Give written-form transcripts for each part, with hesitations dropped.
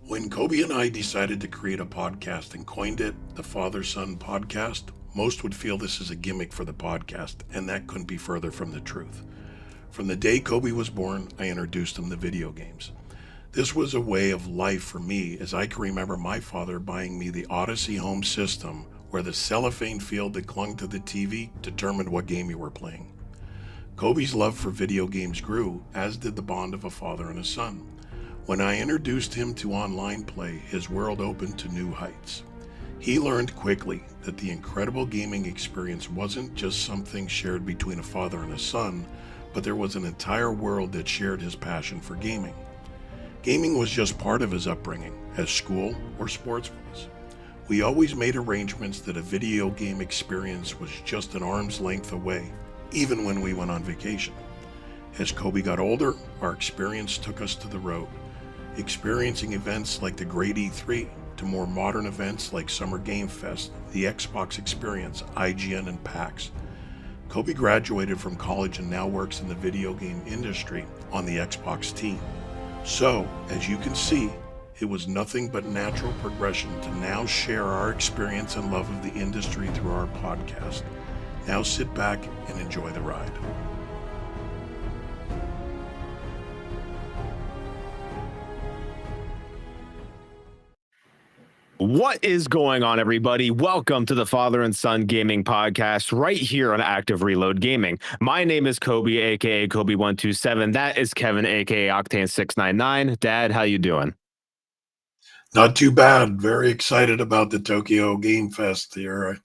When Kobe and I decided to create a podcast and coined it the Father Son Podcast, most would feel this is a gimmick for the podcast, and that couldn't be further from the truth. From the day Kobe was born, I introduced him to video games. This was a way of life for me, as I can remember my father buying me the Odyssey home system, where the cellophane field that clung to the TV determined what game you were playing. Kobe's love for video games grew, as did the bond of a father and a son. When I introduced him to online play, his world opened to new heights. He learned quickly that the incredible gaming experience wasn't just something shared between a father and a son, but there was an entire world that shared his passion for gaming. Gaming was just part of his upbringing, as school or sports was. We always made arrangements that a video game experience was just an arm's length away, even when we went on vacation. As Kobe got older, our experience took us to the road, experiencing events like the Great E3 to more modern events like Summer Game Fest, the Xbox Experience, IGN, and PAX. Kobe graduated from college and now works in the video game industry on the Xbox team. So, as you can see, it was nothing but natural progression to now share our experience and love of the industry through our podcast. Now sit back and enjoy the ride. What is going on, everybody? Welcome to the Father and Son Gaming Podcast right here on Active Reload Gaming. My name is Kobe, aka Kobe127. That is Kevin, aka Octane699. Dad, how you doing? Not too bad. Very excited about the Tokyo Game Fest here. I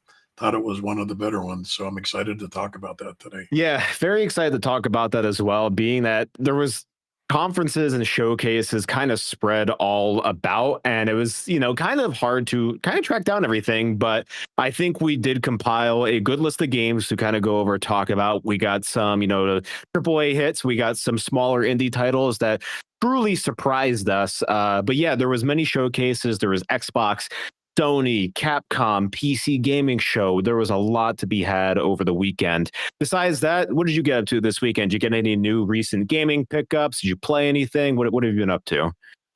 thought it was one of the better ones, so I'm excited to talk about that today. Yeah, very excited to talk about that as well, being that there was conferences and showcases kind of spread all about, and it was kind of hard to kind of track down everything, but I think we did compile a good list of games to kind of go over, talk about. We got some the AAA hits, we got some smaller indie titles that truly surprised us, but yeah, there was many showcases. There was Xbox, Sony, Capcom, PC gaming show. There was a lot to be had over the weekend. Besides that, what did you get up to this weekend? Did you get any new recent gaming pickups? Did you play anything? What have you been up to?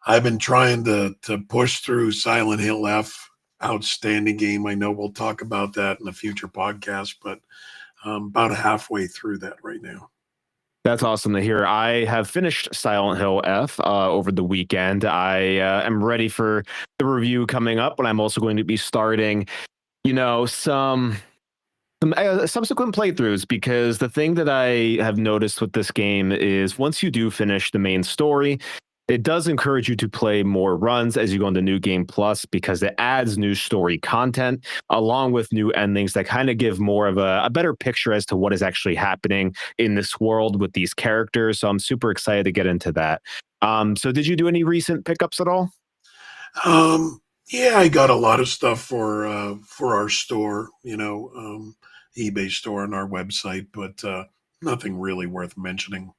I've been trying to push through Silent Hill F. Outstanding game. I know we'll talk about that in a future podcast, but I'm about halfway through that right now. That's awesome to hear. I have finished Silent Hill F over the weekend. I am ready for the review coming up, but I'm also going to be starting, some subsequent playthroughs, because the thing that I have noticed with this game is once you do finish the main story, it does encourage you to play more runs as you go into New Game Plus, because it adds new story content along with new endings that kind of give more of a better picture as to what is actually happening in this world with these characters. So I'm super excited to get into that. So did you do any recent pickups at all? Yeah, I got a lot of stuff for our store, eBay store and our website, but nothing really worth mentioning.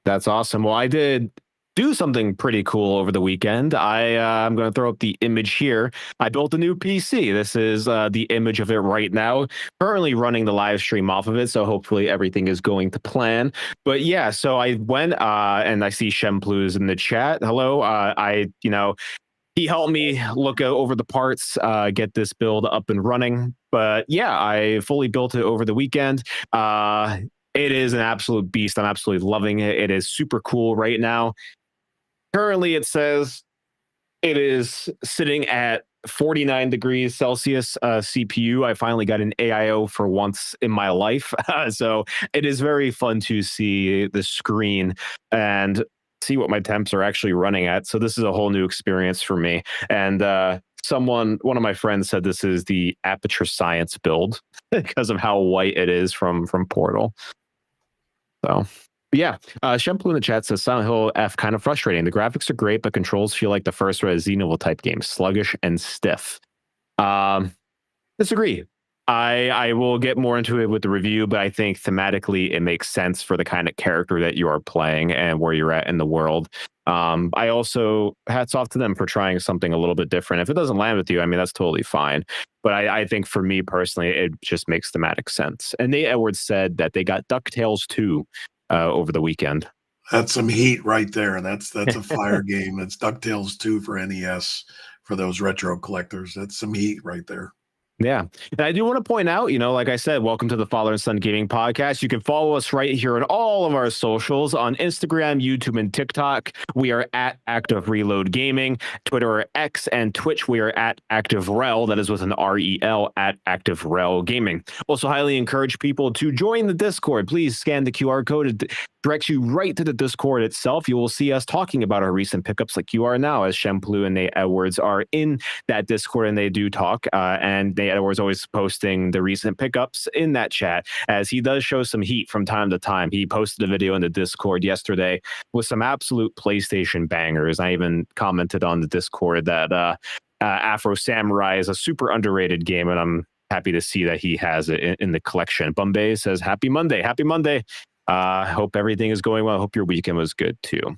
That's awesome. Well, I did do something pretty cool over the weekend. I'm going to throw up the image here. I built a new PC. This is the image of it right now. Currently running the live stream off of it, so hopefully everything is going to plan. But yeah, so I went and I see Shemplu's in the chat. Hello. He helped me look over the parts, get this build up and running. But yeah, I fully built it over the weekend. It is an absolute beast. I'm absolutely loving it. It is super cool right now. Currently, it says it is sitting at 49 degrees Celsius CPU. I finally got an AIO for once in my life. So it is very fun to see the screen and see what my temps are actually running at. So this is a whole new experience for me. And one of my friends said this is the Aperture Science build because of how white it is from Portal. So yeah, Shemplu in the chat says Silent Hill F kind of frustrating. The graphics are great, but controls feel like the first Resident Evil type game, sluggish and stiff. Disagree. I will get more into it with the review, but I think thematically it makes sense for the kind of character that you are playing and where you're at in the world. I also hats off to them for trying something a little bit different. If it doesn't land with you, I mean, that's totally fine. But I think for me personally, it just makes thematic sense. And Nate Edwards said that they got DuckTales 2 over the weekend. That's some heat right there. That's a fire game. That's DuckTales 2 for NES for those retro collectors. That's some heat right there. Yeah. And I do want to point out, like I said, welcome to the Father and Son Gaming Podcast. You can follow us right here on all of our socials on Instagram, YouTube, and TikTok. We are at Active Reload Gaming. Twitter, X, and Twitch, we are at Active Rel. That is with an REL at Active Rel Gaming. Also, highly encourage people to join the Discord. Please scan the QR code. It directs you right to the Discord itself. You will see us talking about our recent pickups like you are now, as Shemplu and Nate Edwards are in that Discord, and they do talk. And Nate Edwards always posting the recent pickups in that chat, as he does show some heat from time to time. He posted a video in the Discord yesterday with some absolute PlayStation bangers. I even commented on the Discord that Afro Samurai is a super underrated game, and I'm happy to see that he has it in the collection. Bombay says, Happy Monday. Happy Monday. Hope everything is going well. Hope your weekend was good too.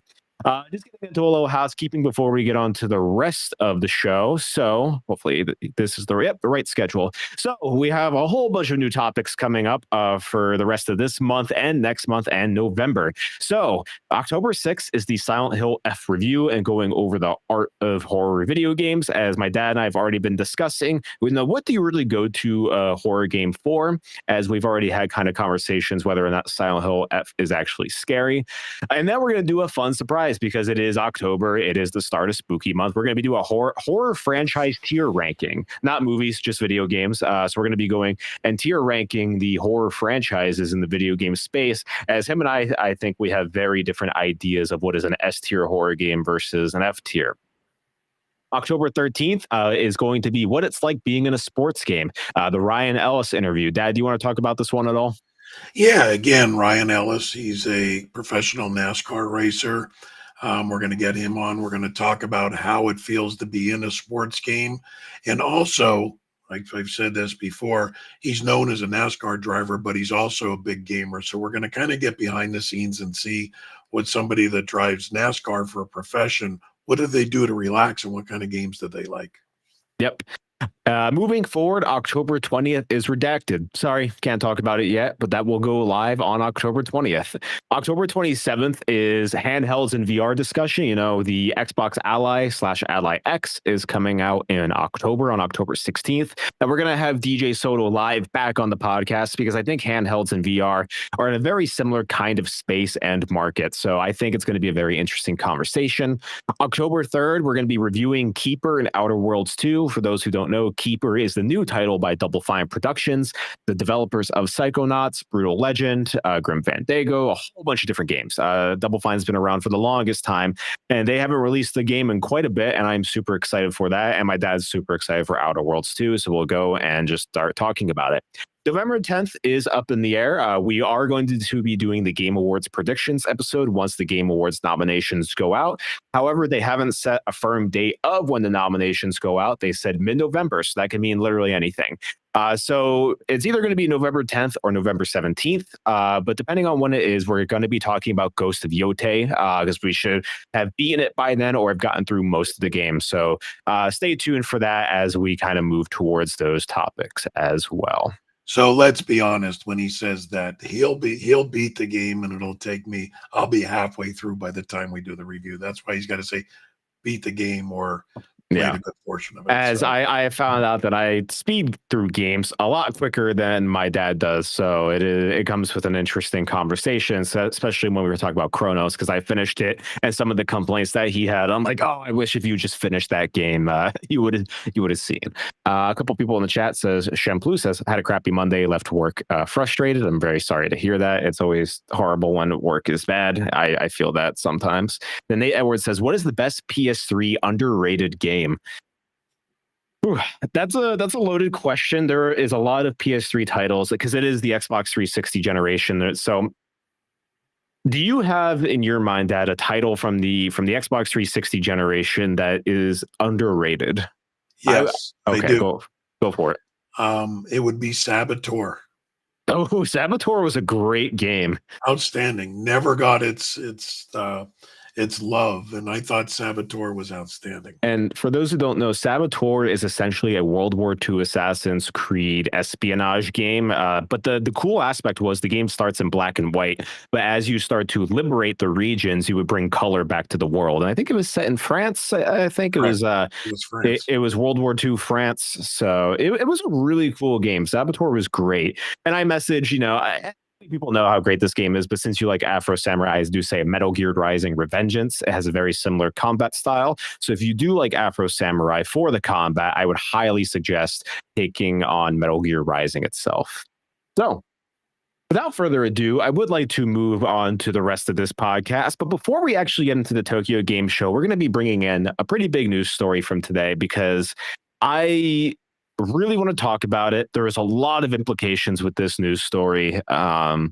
Just getting into a little housekeeping before we get on to the rest of the show. So hopefully this is the right schedule. So we have a whole bunch of new topics coming up for the rest of this month and next month and November. So October 6th is the Silent Hill F review and going over the art of horror video games. As my dad and I have already been discussing, what do you really go to a horror game for? As we've already had kind of conversations whether or not Silent Hill F is actually scary. And then we're going to do a fun surprise because it is October. It is the start of spooky month. We're going to be doing a horror franchise tier ranking, not movies, just video games. So we're going to be going and tier ranking the horror franchises in the video game space. As him and I think we have very different ideas of what is an S tier horror game versus an F tier. October 13th is going to be what it's like being in a sports game. The Ryan Ellis interview. Dad, do you want to talk about this one at all? Yeah, again, Ryan Ellis. He's a professional NASCAR racer. We're going to get him on. We're going to talk about how it feels to be in a sports game. And also, like I've said this before, he's known as a NASCAR driver, but he's also a big gamer. So we're going to kind of get behind the scenes and see what somebody that drives NASCAR for a profession, what do they do to relax and what kind of games do they like? Yep. Moving forward, October 20th is redacted. Sorry, can't talk about it yet, but that will go live on October 20th. October 27th is handhelds and VR discussion. The Xbox Ally / Ally X is coming out in October, on October 16th. And we're going to have DJ Soto live back on the podcast because I think handhelds and VR are in a very similar kind of space and market. So I think it's going to be a very interesting conversation. October 3rd, we're going to be reviewing Keeper and Outer Worlds 2. For those who don't know, Keeper is the new title by Double Fine Productions, the developers of Psychonauts, Brutal Legend, Grim Fandango, a whole bunch of different games. Double Fine's been around for the longest time, and they haven't released the game in quite a bit, and I'm super excited for that, and my dad's super excited for Outer Worlds 2, so we'll go and just start talking about it. November 10th is up in the air. We are going to be doing the Game Awards predictions episode once the Game Awards nominations go out. However, they haven't set a firm date of when the nominations go out. They said mid-November, so that can mean literally anything. So it's either going to be November 10th or November 17th. But depending on when it is, we're going to be talking about Ghost of Yotei because we should have beaten it by then or have gotten through most of the game. So stay tuned for that as we kind of move towards those topics as well. So let's be honest, when he says that he'll beat the game and I'll be halfway through by the time we do the review. That's why he's got to say beat the game or played a good portion of it. As I found out that I speed through games a lot quicker than my dad does, so it comes with an interesting conversation, so especially when we were talking about Chronos, because I finished it and some of the complaints that he had, I'm like, oh, I wish if you just finished that game, you would have seen. A couple people in the chat says Shampoo says had a crappy Monday, left work frustrated. I'm very sorry to hear that. It's always horrible when work is bad. I feel that sometimes. Then Nate Edwards says, what is the best PS3 underrated game? Ooh, that's a loaded question. There is a lot of PS3 titles because it is the Xbox 360 generation. So, do you have in your mind, Dad, a title from the Xbox 360 generation that is underrated? Yes, okay, I do. Go for it. It would be Saboteur. Oh, Saboteur was a great game. Outstanding. Never got its love, and I thought Saboteur was outstanding. And for those who don't know, Saboteur is essentially a World War II Assassin's Creed espionage game. But the cool aspect was the game starts in black and white, but as you start to liberate the regions, you would bring color back to the world. And I think it was set in France. I think it was France. It was World War II France. So it was a really cool game. Saboteur was great. And I message, people know how great this game is, but since you like Afro Samurai, I do say Metal Gear Rising Revengeance. It has a very similar combat style. So if you do like Afro Samurai for the combat, I would highly suggest taking on Metal Gear Rising itself. So without further ado, I would like to move on to the rest of this podcast. But before we actually get into the Tokyo Game Show, we're going to be bringing in a pretty big news story from today because I really want to talk about it. There is a lot of implications with this news story. So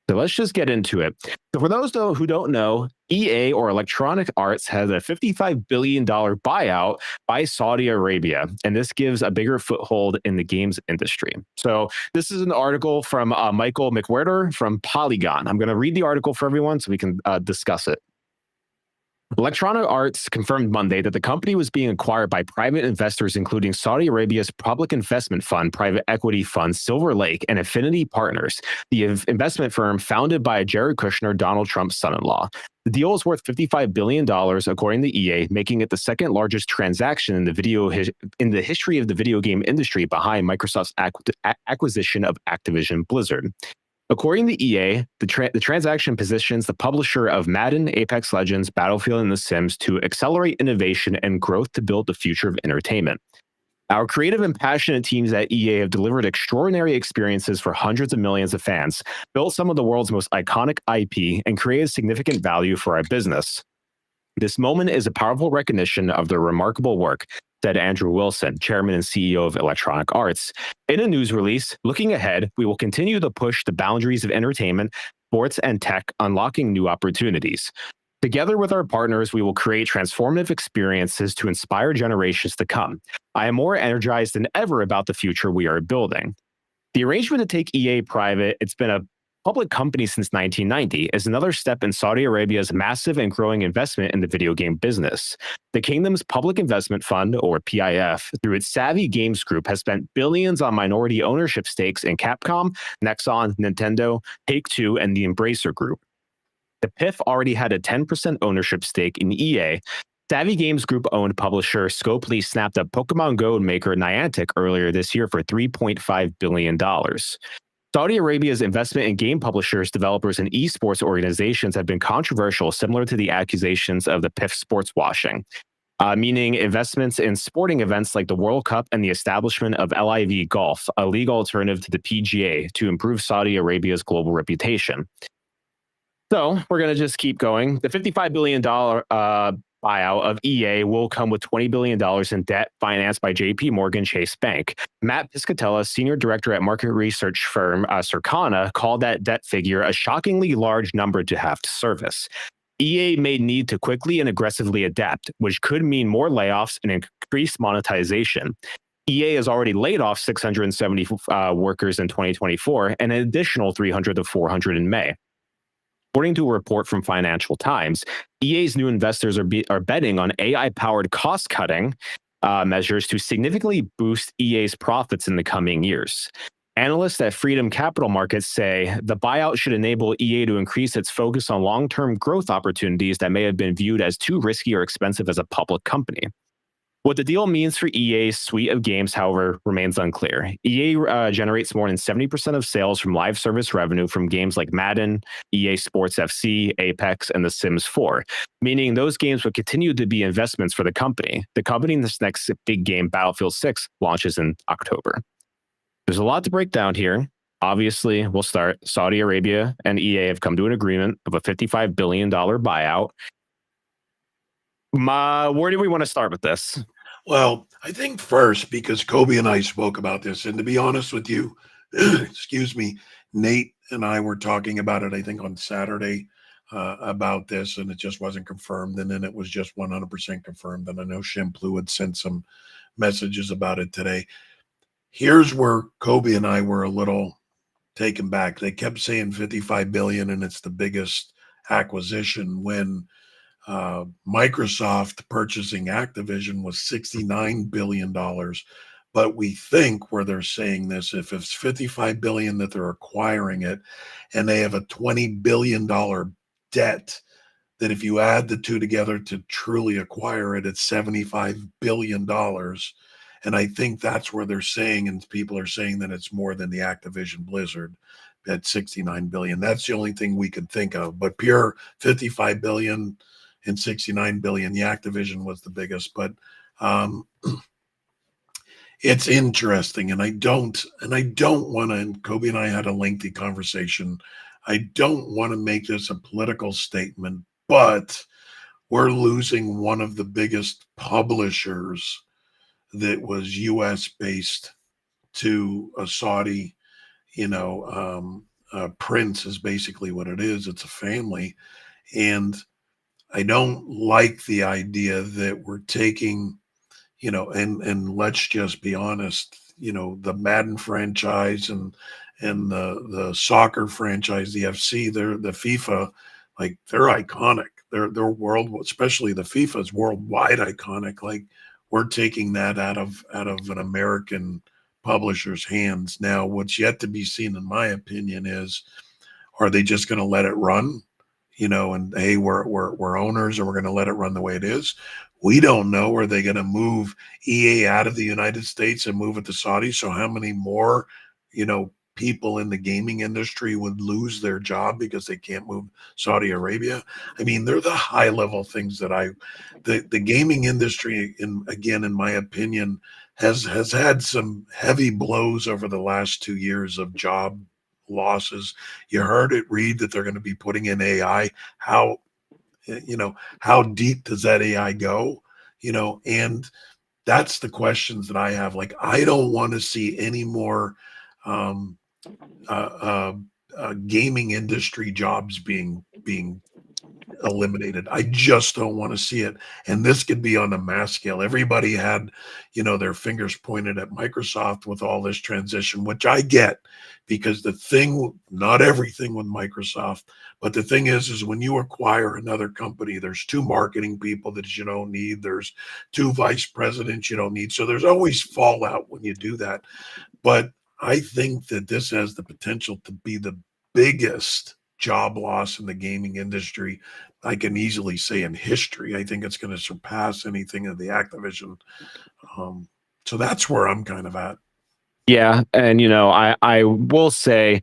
let's just get into it. So for those though who don't know, EA or Electronic Arts has a $55 billion buyout by Saudi Arabia, and this gives a bigger foothold in the games industry. So this is an article from Michael McWhirter from Polygon. I'm going to read the article for everyone so we can discuss it. Electronic Arts confirmed Monday that the company was being acquired by private investors, including Saudi Arabia's public investment fund, private equity fund Silver Lake, and Affinity Partners, the investment firm founded by Jared Kushner, Donald Trump's son-in-law. The deal is worth $55 billion, according to EA, making it the second largest transaction in the history of the video game industry behind Microsoft's acquisition of Activision Blizzard. According to EA, the transaction positions the publisher of Madden, Apex Legends, Battlefield, and The Sims to accelerate innovation and growth to build the future of entertainment. Our creative and passionate teams at EA have delivered extraordinary experiences for hundreds of millions of fans, built some of the world's most iconic IP, and created significant value for our business. This moment is a powerful recognition of their remarkable work, said Andrew Wilson, chairman and CEO of Electronic Arts. In a news release, looking ahead, we will continue to push the boundaries of entertainment, sports, and tech, unlocking new opportunities. Together with our partners, we will create transformative experiences to inspire generations to come. I am more energized than ever about the future we are building. The arrangement to take EA private, it's been a public company since 1990, is another step in Saudi Arabia's massive and growing investment in the video game business. The kingdom's public investment fund, or PIF, through its Savvy Games Group, has spent billions on minority ownership stakes in Capcom, Nexon, Nintendo, Take-Two, and the Embracer Group. The PIF already had a 10% ownership stake in EA. Savvy Games Group-owned publisher Scopely snapped up Pokemon Go maker Niantic earlier this year for $3.5 billion. Saudi Arabia's investment in game publishers, developers, and esports organizations have been controversial, similar to the accusations of the PIF sports washing, meaning investments in sporting events like the World Cup and the establishment of LIV Golf, a league alternative to the PGA, to improve Saudi Arabia's global reputation. So we're going to just keep going. The $55 billion buyout of EA will come with $20 billion in debt financed by JP Morgan Chase Bank. Matt Piscatella, senior director at market research firm Circana, called that debt figure a shockingly large number to have to service. EA may need to quickly and aggressively adapt, which could mean more layoffs and increased monetization. EA has already laid off 670 workers in 2024 and an additional 300 to 400 in May. According to a report from Financial Times, EA's new investors are betting on AI-powered cost-cutting measures to significantly boost EA's profits in the coming years. Analysts at Freedom Capital Markets say the buyout should enable EA to increase its focus on long-term growth opportunities that may have been viewed as too risky or expensive as a public company. What the deal means for EA's suite of games, however, remains unclear. EA generates more than 70% of sales from live service revenue from games like Madden, EA Sports FC, Apex, and The Sims 4, meaning those games would continue to be investments for the company. The company's next big game, Battlefield 6, launches in October. There's a lot to break down here. Obviously, we'll start. Saudi Arabia and EA have come to an agreement of a $55 billion buyout. Where do we want to start with this? Well, I think first, because Kobe and I spoke about this, and to be honest with you, excuse me, Nate and I were talking about it, I think on Saturday, about this, and it just wasn't confirmed. And then it was just 100% confirmed. And I know Shimplu had sent some messages about it today. Here's where Kobe and I were a little taken back. They kept saying 55 billion and it's the biggest acquisition, when Microsoft purchasing Activision was $69 billion. But we think where they're saying this, if it's 55 billion that they're acquiring it, and they have a $20 billion debt, that if you add the two together to truly acquire it, it's $75 billion. And I think that's where they're saying, and people are saying that it's more than the Activision Blizzard at 69 billion. That's the only thing we can think of. But pure 55 billion and 69 billion, the Activision was the biggest. But it's interesting, and I don't want to, and Kobe and I had a lengthy conversation, I don't want to make this a political statement, but we're losing one of the biggest publishers that was US based to a Saudi, prince is basically what it is. It's a family. And I don't like the idea that we're taking, and let's just be honest, the Madden franchise and the soccer franchise, the FC, the FIFA, like, they're iconic. They're world, especially the FIFA is worldwide iconic. Like, we're taking that out of an American publisher's hands. Now, what's yet to be seen, in my opinion, is, are they just going to let it run? And hey, we're owners, and we're going to let it run the way it is. We don't know. Are they going to move EA out of the United States and move it to Saudi? So how many more, people in the gaming industry would lose their job because they can't move Saudi Arabia? I mean, they're the high level things that the gaming industry, in my opinion, has had some heavy blows over the last 2 years of job losses. You heard it read that they're going to be putting in AI. How deep does that AI go? And that's the questions that I have. Like, I don't want to see any more gaming industry jobs being eliminated. I just don't want to see it. And this could be on a mass scale. Everybody had, their fingers pointed at Microsoft with all this transition, which I get, because not everything with Microsoft, but the thing is when you acquire another company, there's 2 marketing people that you don't need. There's 2 vice presidents you don't need. So there's always fallout when you do that. But I think that this has the potential to be the biggest job loss in the gaming industry, I can easily say, in history. I think it's going to surpass anything of the Activision. So that's where I'm kind of at. Yeah. And, I will say,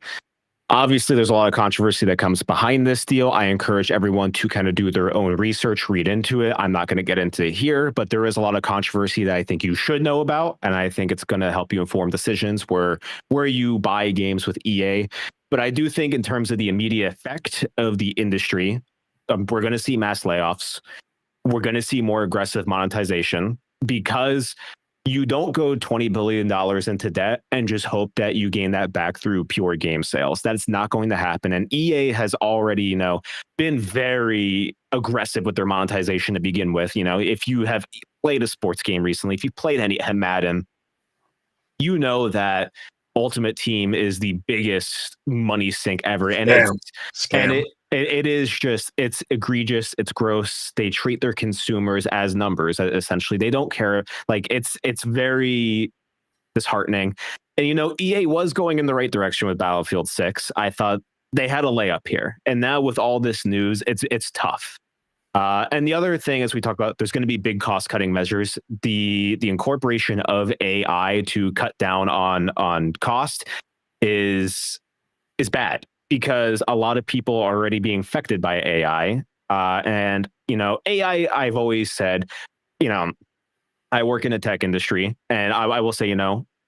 obviously, there's a lot of controversy that comes behind this deal. I encourage everyone to kind of do their own research, read into it. I'm not going to get into it here, but there is a lot of controversy that I think you should know about. And I think it's going to help you inform decisions where you buy games with EA. But I do think, in terms of the immediate effect of the industry, we're going to see mass layoffs. We're going to see more aggressive monetization, because you don't go $20 billion into debt and just hope that you gain that back through pure game sales. That's not going to happen. And EA has already, been very aggressive with their monetization to begin with. If you have played a sports game recently, if you played any Madden, you know that Ultimate Team is the biggest money sink ever, and Scam. it is just, it's egregious, it's gross. They treat their consumers as numbers, essentially. They don't care. Like, it's very disheartening. And EA was going in the right direction with Battlefield 6. I thought they had a layup here, and now with all this news, it's tough. And the other thing, as we talk about, there's going to be big cost cutting measures. The incorporation of AI to cut down on cost is bad, because a lot of people are already being affected by AI. And AI, I've always said, I work in the tech industry, and I will say,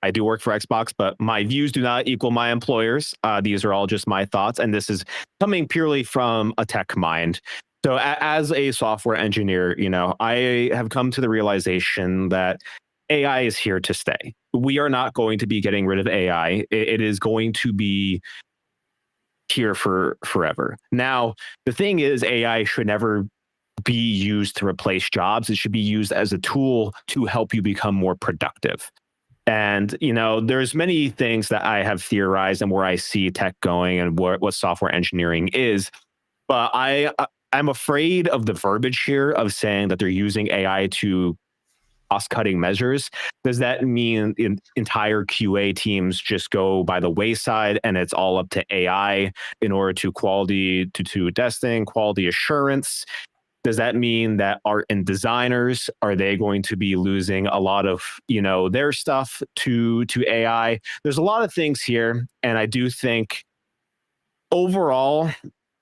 I do work for Xbox, but my views do not equal my employers. These are all just my thoughts, and this is coming purely from a tech mind. So as a software engineer, I have come to the realization that AI is here to stay. We are not going to be getting rid of AI. It is going to be here for forever. Now, the thing is, AI should never be used to replace jobs. It should be used as a tool to help you become more productive. And there's many things that I have theorized and where I see tech going and what software engineering is, but I'm afraid of the verbiage here of saying that they're using AI to cost-cutting measures. Does that mean entire QA teams just go by the wayside and it's all up to AI in order to quality to testing, quality assurance? Does that mean that art and designers, are they going to be losing a lot of their stuff to AI? There's a lot of things here, and I do think overall,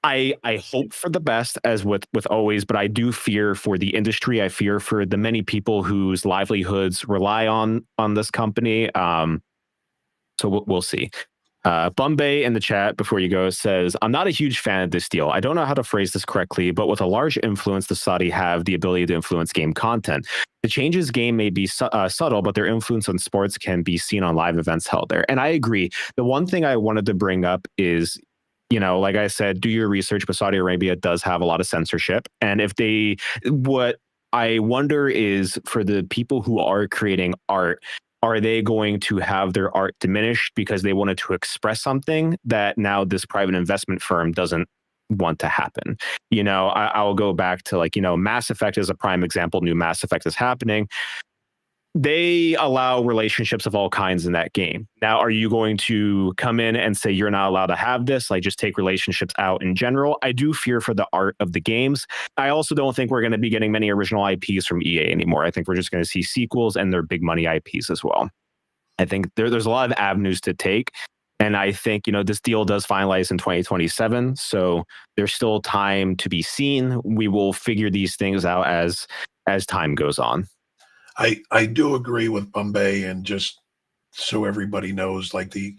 I hope for the best, as with always, but I do fear for the industry. I fear for the many people whose livelihoods rely on this company. So we'll see. Bombay in the chat before you go says, I'm not a huge fan of this deal. I don't know how to phrase this correctly, but with a large influence, the Saudi have the ability to influence game content. The changes game may be subtle, but their influence on sports can be seen on live events held there. And I agree. The one thing I wanted to bring up is, like I said, do your research, but Saudi Arabia does have a lot of censorship. And what I wonder is, for the people who are creating art, are they going to have their art diminished because they wanted to express something that now this private investment firm doesn't want to happen? I'll go back to Mass Effect is a prime example. New Mass Effect is happening. They allow relationships of all kinds in that game. Now, are you going to come in and say you're not allowed to have this? Like, just take relationships out in general? I do fear for the art of the games. I also don't think we're going to be getting many original IPs from EA anymore. I think we're just going to see sequels and their big money IPs as well. I think there's a lot of avenues to take. And I think, this deal does finalize in 2027. So there's still time to be seen. We will figure these things out as time goes on. I do agree with Bombay, and just so everybody knows, like the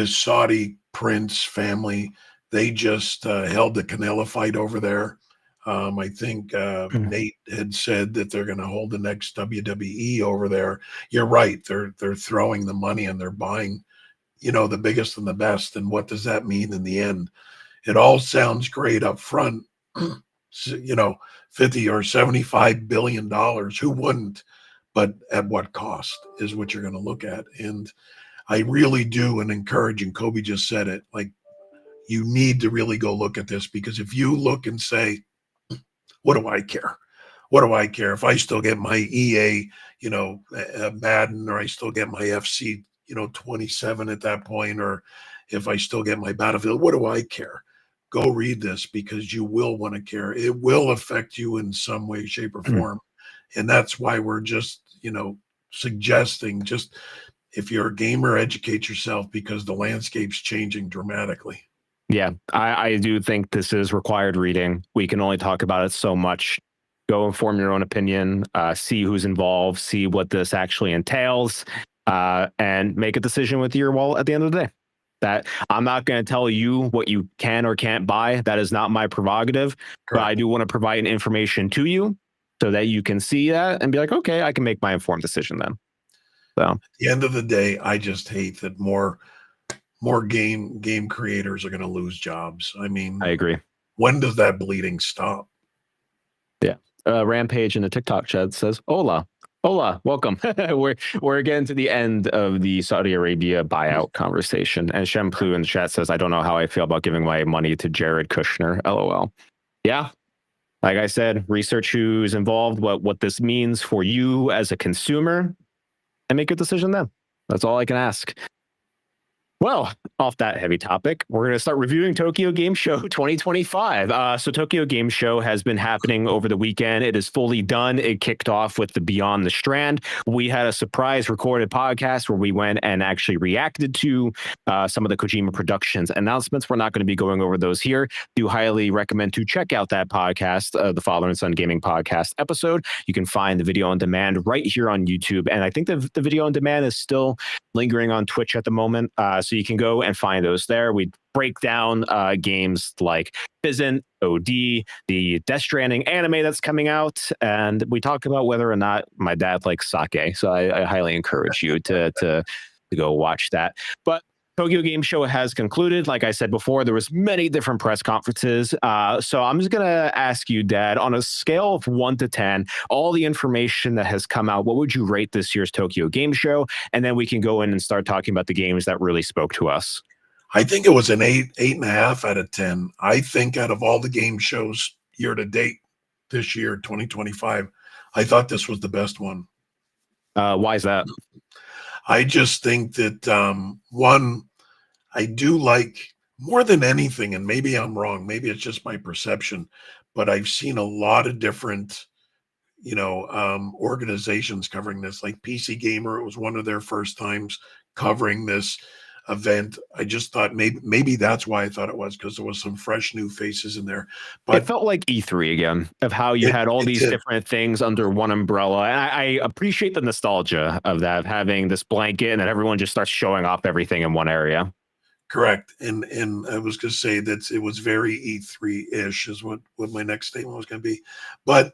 Saudi prince family, they just held the Canelo fight over there. I think Nate had said that they're going to hold the next WWE over there. You're right. They're throwing the money and they're buying, the biggest and the best. And what does that mean in the end? It all sounds great up front, 50 or $75 billion. Who wouldn't? But at what cost is what you're going to look at. And I really do, and encourage, and Kobe just said it, like, you need to really go look at this, because if you look and say, what do I care? What do I care if I still get my EA, Madden, or I still get my FC, 27 at that point, or if I still get my Battlefield, what do I care? Go read this, because you will want to care. It will affect you in some way, shape, or form. And that's why we're just, suggesting, just, if you're a gamer, educate yourself, because the landscape's changing dramatically. Yeah, I do think this is required reading. We can only talk about it so much. Go and form your own opinion, see who's involved, see what this actually entails, and make a decision with your wallet at the end of the day. That I'm not going to tell you what you can or can't buy. That is not my prerogative. Correct. But I do want to provide an information to you so that you can see that and be like, okay, I can make my informed decision then. So at the end of the day, I just hate that more game creators are going to lose jobs. I mean, I agree. When does that bleeding stop? Yeah. Rampage in the TikTok chat says, hola. Hola, welcome. We're getting to the end of the Saudi Arabia buyout conversation, and Shemplu in the chat says, "I don't know how I feel about giving my money to Jared Kushner." LOL. Yeah, like I said, research who's involved, what this means for you as a consumer, and make a decision then. That's all I can ask. Well, off that heavy topic, we're going to start reviewing Tokyo Game Show 2025. So Tokyo Game Show has been happening over the weekend. It is fully done. It kicked off with the Beyond the Strand. We had a surprise recorded podcast where we went and actually reacted to some of the Kojima Productions announcements. We're not going to be going over those here. Do highly recommend to check out that podcast, the Father and Son Gaming Podcast episode. You can find the video on demand right here on YouTube. And I think the video on demand is still lingering on Twitch at the moment. So you can go and find those there. We break down games like Fizzant, OD, the Death Stranding anime that's coming out, and we talk about whether or not my dad likes sake. So I highly encourage you to go watch that. But Tokyo Game Show has concluded. Like I said before, there was many different press conferences. So I'm just going to ask you, Dad, on a scale of 1 to 10, all the information that has come out, what would you rate this year's Tokyo Game Show? And then we can go in and start talking about the games that really spoke to us. I think it was an 8.5 out of 10. I think out of all the game shows year to date this year, 2025, I thought this was the best one. Why is that? I just think that, one, I do like more than anything, and maybe I'm wrong, maybe it's just my perception, but I've seen a lot of different, organizations covering this, like PC Gamer. It was one of their first times covering this event. I just thought maybe that's why I thought it was, because there was some fresh new faces in there. But it felt like E3 again, of how you had all these different things under one umbrella. And I appreciate the nostalgia of that, of having this blanket and then everyone just starts showing off everything in one area. Correct. And I was going to say that it was very E3-ish is what my next statement was going to be. But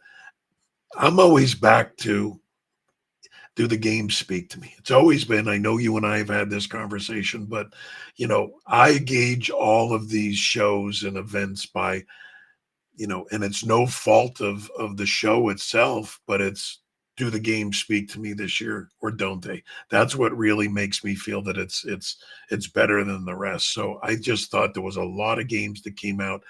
I'm always back to, do the games speak to me? It's always been, I know you and I have had this conversation, but, I gauge all of these shows and events by, and it's no fault of the show itself, but it's, do the games speak to me this year or don't they? That's what really makes me feel that it's better than the rest. So I just thought there was a lot of games that came out.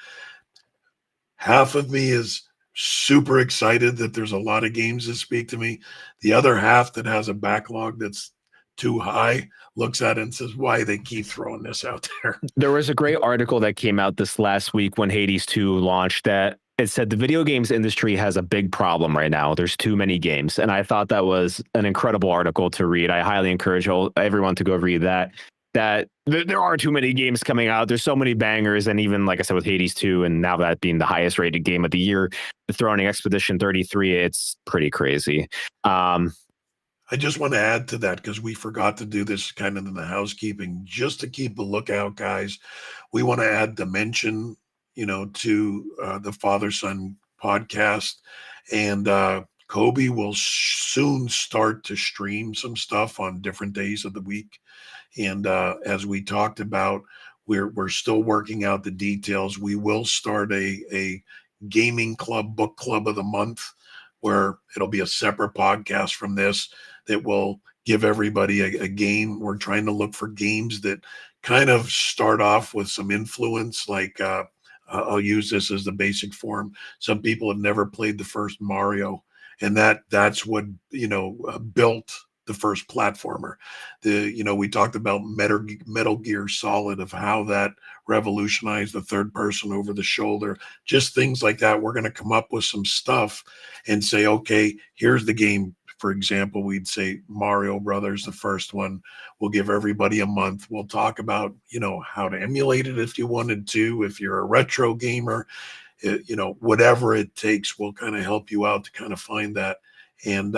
Half of me is super excited that there's a lot of games that speak to me. The other half that has a backlog that's too high looks at it and says, why they keep throwing this out there? There was a great article that came out this last week when Hades 2 launched that it said the video games industry has a big problem right now. There's too many games. And I thought that was an incredible article to read. I highly encourage everyone to go read that. That there are too many games coming out. There's so many bangers. And even, like I said, with Hades 2, and now that being the highest rated game of the year, the Throning Expedition 33, it's pretty crazy. I just want to add to that, because we forgot to do this kind of in the housekeeping, just to keep a lookout, guys. We want to add Dimension, to the Father Son podcast. And Kobe will soon start to stream some stuff on different days of the week. And as we talked about, we're still working out the details. We will start a gaming club, book club of the month, where it'll be a separate podcast from this that will give everybody a game. We're trying to look for games that kind of start off with some influence, like I'll use this as the basic form. Some people have never played the first Mario, and that's what built the first platformer. We talked about Metal Gear Solid, of how that revolutionized the third person over the shoulder, just things like that. We're going to come up with some stuff and say, okay, here's the game. For example, we'd say Mario Brothers, the first one. We'll give everybody a month. We'll talk about, how to emulate it if you wanted to, if you're a retro gamer, whatever it takes, we'll kind of help you out to kind of find that. And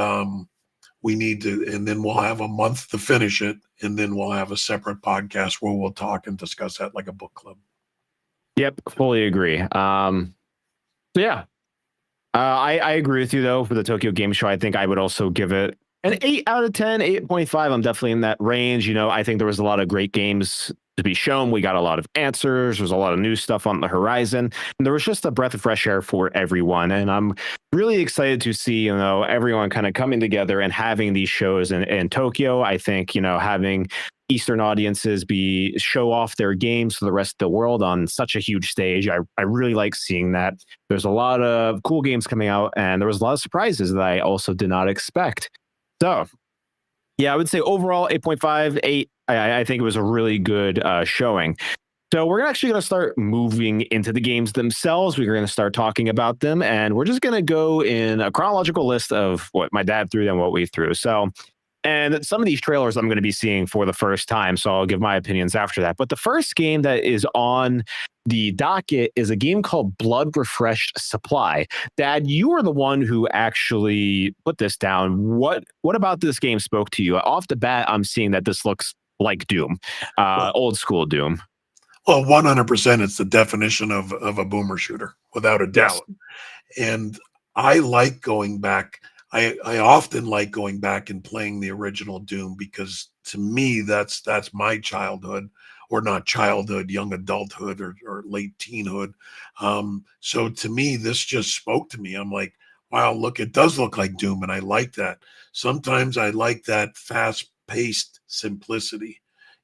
we need to, and then we'll have a month to finish it. And then we'll have a separate podcast where we'll talk and discuss that like a book club. Yep. Fully agree. Yeah. I agree with you, though, for the Tokyo Game Show. I think I would also give it an 8 out of 10, 8.5. I'm definitely in that range. I think there was a lot of great games to be shown. We got a lot of answers. There's a lot of new stuff on the horizon. And there was just a breath of fresh air for everyone. And I'm really excited to see, everyone kind of coming together and having these shows in Tokyo. I think, having Eastern audiences show off their games to the rest of the world on such a huge stage. I really like seeing that. There's a lot of cool games coming out, and there was a lot of surprises that I also did not expect. So yeah, I would say overall 8.5, 8. I think it was a really good showing. So we're actually going to start moving into the games themselves. We're going to start talking about them, and we're just going to go in a chronological list of what my dad threw and what we threw. So, and some of these trailers I'm going to be seeing for the first time, so I'll give my opinions after that. But the first game that is on the docket is a game called Blood Refreshed Supply. Dad, you were the one who actually put this down. What about this game spoke to you? Off the bat, I'm seeing that this looks like Doom, old school Doom. Well, 100%, it's the definition of a boomer shooter, without a doubt. Yes. And I like going back. I often like going back and playing the original Doom, because to me, that's my childhood, or not childhood, young adulthood, or late teenhood. So to me, this just spoke to me. I'm like, wow, look, it does look like Doom, and I like that. Sometimes I like that fast-paced simplicity.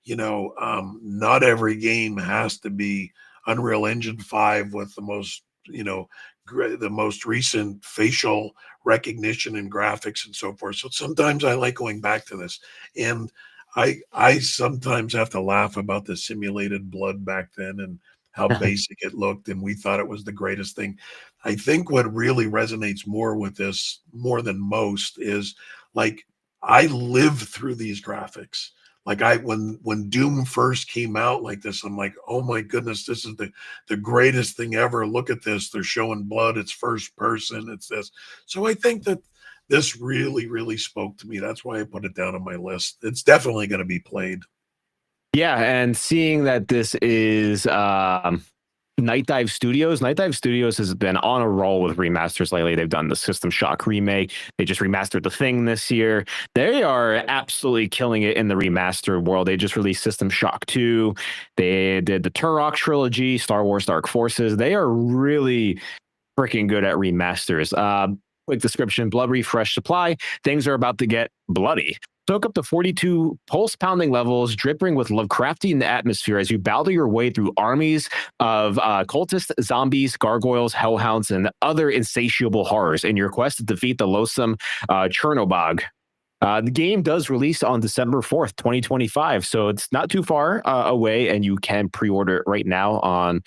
Not every game has to be Unreal Engine 5 with the most, the most recent facial recognition and graphics and so forth. So sometimes I like going back to this. And I sometimes have to laugh about the simulated blood back then and how basic it looked, and we thought it was the greatest thing. I think what really resonates more with this, more than most, is like, I lived through these graphics. Like, when Doom first came out like this, I'm like, oh my goodness, this is the greatest thing ever. Look at this. They're showing blood. It's first person. It's this. So I think that this really, really spoke to me. That's why I put it down on my list. It's definitely going to be played. Yeah, and seeing that this is Night Dive Studios. Night Dive Studios has been on a roll with remasters lately. They've done the System Shock remake. They just remastered The Thing this year. They are absolutely killing it in the remaster world. They just released System Shock 2. They did the Turok trilogy, Star Wars Dark Forces. They are really freaking good at remasters. Quick description: Blood Refresh Supply. Things are about to get bloody. Soak up to 42 pulse-pounding levels, dripping with Lovecraftian atmosphere as you battle your way through armies of cultists, zombies, gargoyles, hellhounds, and other insatiable horrors in your quest to defeat the loathsome Chernobog. The game does release on December 4th, 2025, so it's not too far away, and you can pre-order it right now on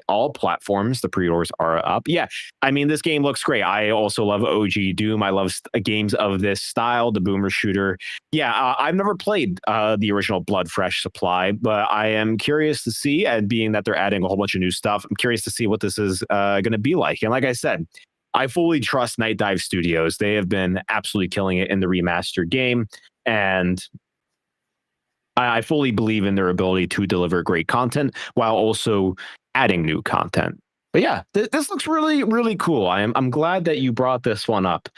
all platforms. The pre-orders are up. Yeah, I mean, this game looks great. I also love OG Doom. I love games of this style, the boomer shooter. Yeah, I've never played the original Blood Fresh Supply, but I am curious to see, and being that they're adding a whole bunch of new stuff, I'm curious to see what this is going to be like. And like I said, I fully trust Night Dive Studios. They have been absolutely killing it in the remastered game, and I fully believe in their ability to deliver great content while also adding new content. But yeah, this looks really, really cool. I'm glad that you brought this one up.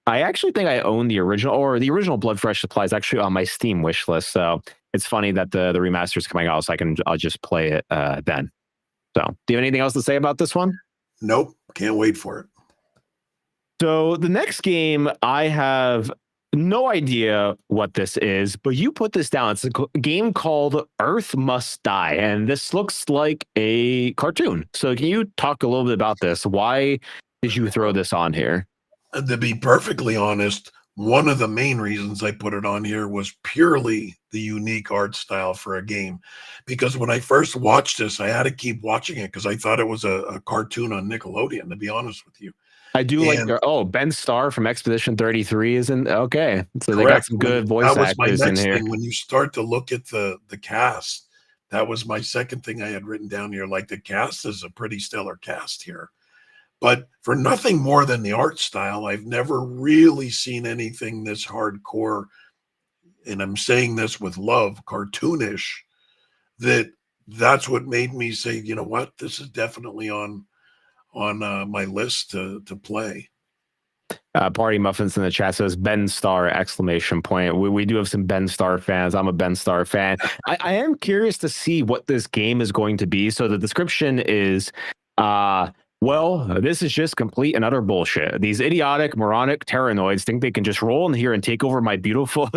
I actually think I own the original Blood Fresh Supply is actually on my Steam wish list. So it's funny that the remaster is coming out, so I'll just play it then. So, do you have anything else to say about this one? Nope, can't wait for it. So the next game, I have no idea what this is, but you put this down. It's a game called Earth Must Die, and this looks like a cartoon. So can you talk a little bit about this? Why did you throw this on here? To be perfectly honest, one of the main reasons I put it on here was purely the unique art style for a game. Because when I first watched this, I had to keep watching it because I thought it was a cartoon on Nickelodeon, to be honest with you. I do like Ben Starr from Expedition 33 is in. Okay, so correct. They got some good voice actors in here. Thing. When you start to look at the cast, that was my second thing I had written down here. Like, the cast is a pretty stellar cast here. But for nothing more than the art style, I've never really seen anything this hardcore, and I'm saying this with love, cartoonish, that's what made me say, you know what, this is definitely on my list to play. Party Muffins in the chat says Ben Star exclamation point. We do have some Ben Star fans. I'm a Ben Star fan. I am curious to see what this game is going to be. So the description is well, this is just complete and utter bullshit. These idiotic, moronic Terranoids think they can just roll in here and take over my beautiful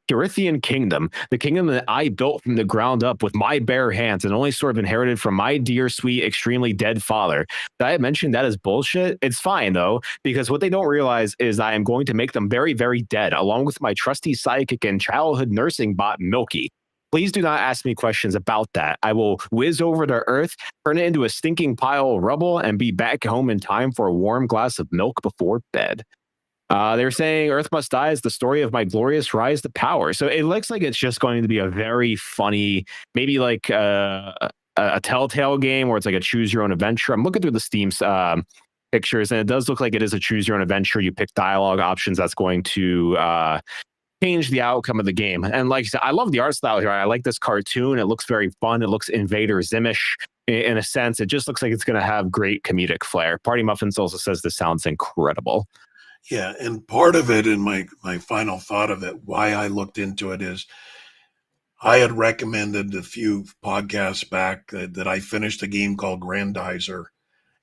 Carithian kingdom, the kingdom that I built from the ground up with my bare hands and only sort of inherited from my dear, sweet, extremely dead father. Did I mention that is bullshit? It's fine, though, because what they don't realize is I am going to make them very, very dead, along with my trusty sidekick and childhood nursing bot, Milky. Please do not ask me questions about that. I will whiz over to Earth, turn it into a stinking pile of rubble, and be back home in time for a warm glass of milk before bed. They're saying Earth Must Die is the story of my glorious rise to power. So it looks like it's just going to be a very funny, maybe like a Telltale game where it's like a choose your own adventure. I'm looking through the Steam pictures, and it does look like it is a choose your own adventure. You pick dialogue options that's going to change the outcome of the game. And like I said, I love the art style here. I like this cartoon. It looks very fun. It looks Invader Zimish in a sense. It just looks like it's going to have great comedic flair. Party Muffins also says this sounds incredible. Yeah, and part of it, and my final thought of it, why I looked into it is I had recommended a few podcasts back that I finished a game called Grandizer,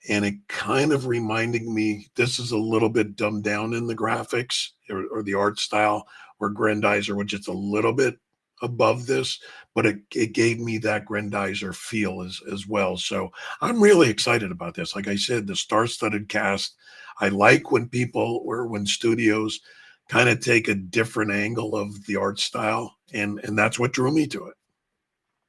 and it kind of reminded me, this is a little bit dumbed down in the graphics or the art style, where Grandizer was just a little bit above this, but it gave me that Grandizer feel as well. So I'm really excited about this. Like I said, the star-studded cast. I like when when studios kind of take a different angle of the art style, and that's what drew me to it.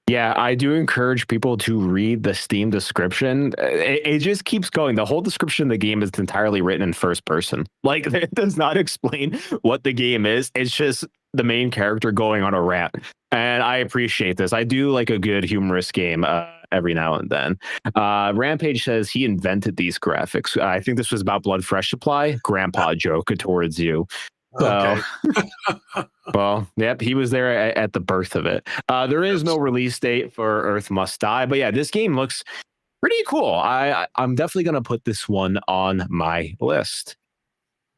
Yeah, I do encourage people to read the Steam description. It just keeps going. The whole description of the game is entirely written in first person. Like, it does not explain what the game is. It's just the main character going on a rant. And I appreciate this. I do like a good humorous game every now and then. Rampage says he invented these graphics. I think this was about Blood Fresh Supply. Grandpa joke towards you. So, Okay. well, yep, he was there at the birth of it. There is no release date for Earth Must Die, but yeah, this game looks pretty cool. I'm definitely going to put this one on my list.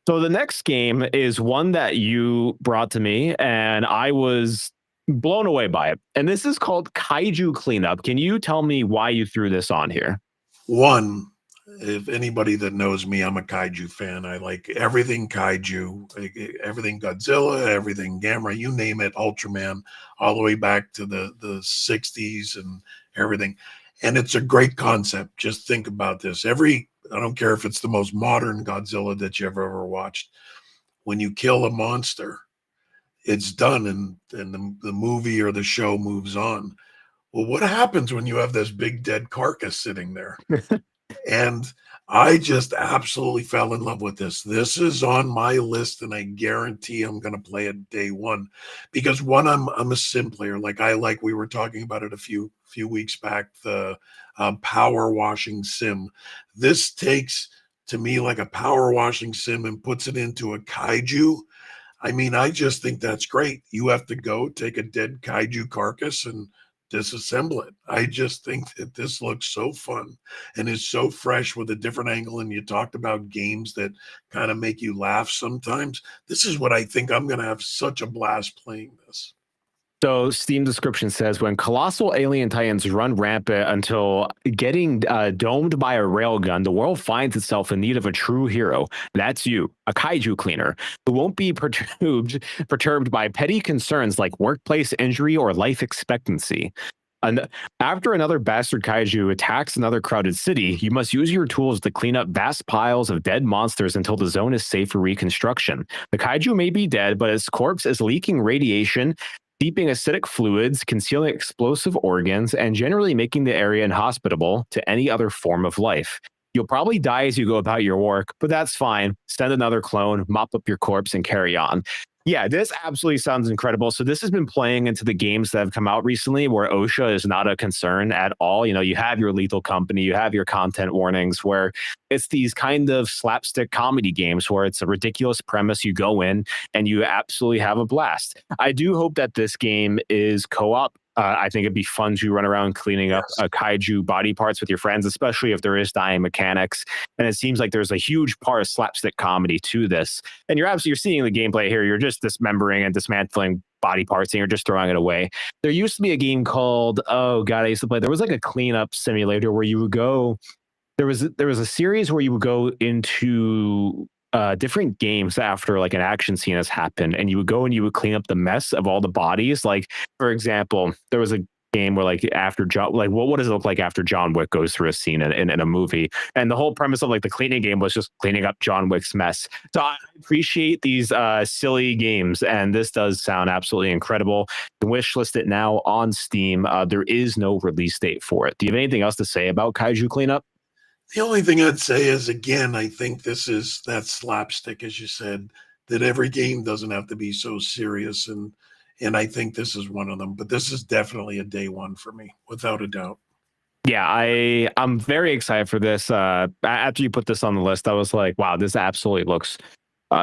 So the next game is one that you brought to me, and I was blown away by it. And this is called Kaiju Cleanup. Can you tell me why you threw this on here? One, if anybody that knows me, I'm a kaiju fan. I like everything kaiju, everything Godzilla, everything Gamera, you name it, Ultraman, all the way back to the 60s and everything. And it's a great concept. Just think about this. I don't care if it's the most modern Godzilla that you've ever watched. When you kill a monster, it's done, and the movie or the show moves on. Well, what happens when you have this big dead carcass sitting there? And I just absolutely fell in love with this. This is on my list, and I guarantee I'm going to play it day one, because one, I'm a sim player. We were talking about it a few weeks back, the power washing sim. This takes, to me, like a power washing sim and puts it into a kaiju. I mean, I just think that's great. You have to go take a dead kaiju carcass and disassemble it. I just think that this looks so fun and is so fresh with a different angle. And you talked about games that kind of make you laugh sometimes. This is what I think I'm going to have such a blast playing this. So Steam description says, when colossal alien titans run rampant until getting domed by a railgun, the world finds itself in need of a true hero. That's you, a kaiju cleaner, who won't be perturbed by petty concerns like workplace injury or life expectancy. And after another bastard kaiju attacks another crowded city, you must use your tools to clean up vast piles of dead monsters until the zone is safe for reconstruction. The kaiju may be dead, but its corpse is leaking radiation, seeping acidic fluids, concealing explosive organs, and generally making the area inhospitable to any other form of life. You'll probably die as you go about your work, but that's fine. Send another clone, mop up your corpse, and carry on. Yeah, this absolutely sounds incredible. So this has been playing into the games that have come out recently where OSHA is not a concern at all. You know, you have your Lethal Company, you have your content warnings, where it's these kind of slapstick comedy games where it's a ridiculous premise. You go in and you absolutely have a blast. I do hope that this game is co-op I think it'd be fun to run around cleaning up Yes. kaiju body parts with your friends, especially if there is dying mechanics. And it seems like there's a huge part of slapstick comedy to this. And you're seeing the gameplay here. You're just dismembering and dismantling body parts, and you're just throwing it away. There used to be a game called, oh god, I used to play. There was like a cleanup simulator where you would go. There was a series where you would go into different games after like an action scene has happened, and you would go and you would clean up the mess of all the bodies. Like, for example, there was a game where like after John, like what does it look like after John Wick goes through a scene in a movie? And the whole premise of like the cleaning game was just cleaning up John Wick's mess. So I appreciate these silly games, and this does sound absolutely incredible. You can wish list it now on Steam. There is no release date for it. Do you have anything else to say about Kaiju Cleanup? The only thing I'd say is, again, I think this is that slapstick, as you said, that every game doesn't have to be so serious, and I think this is one of them. But this is definitely a day one for me, without a doubt. Yeah, I'm very excited for this. After you put this on the list, I was like, wow, this absolutely looks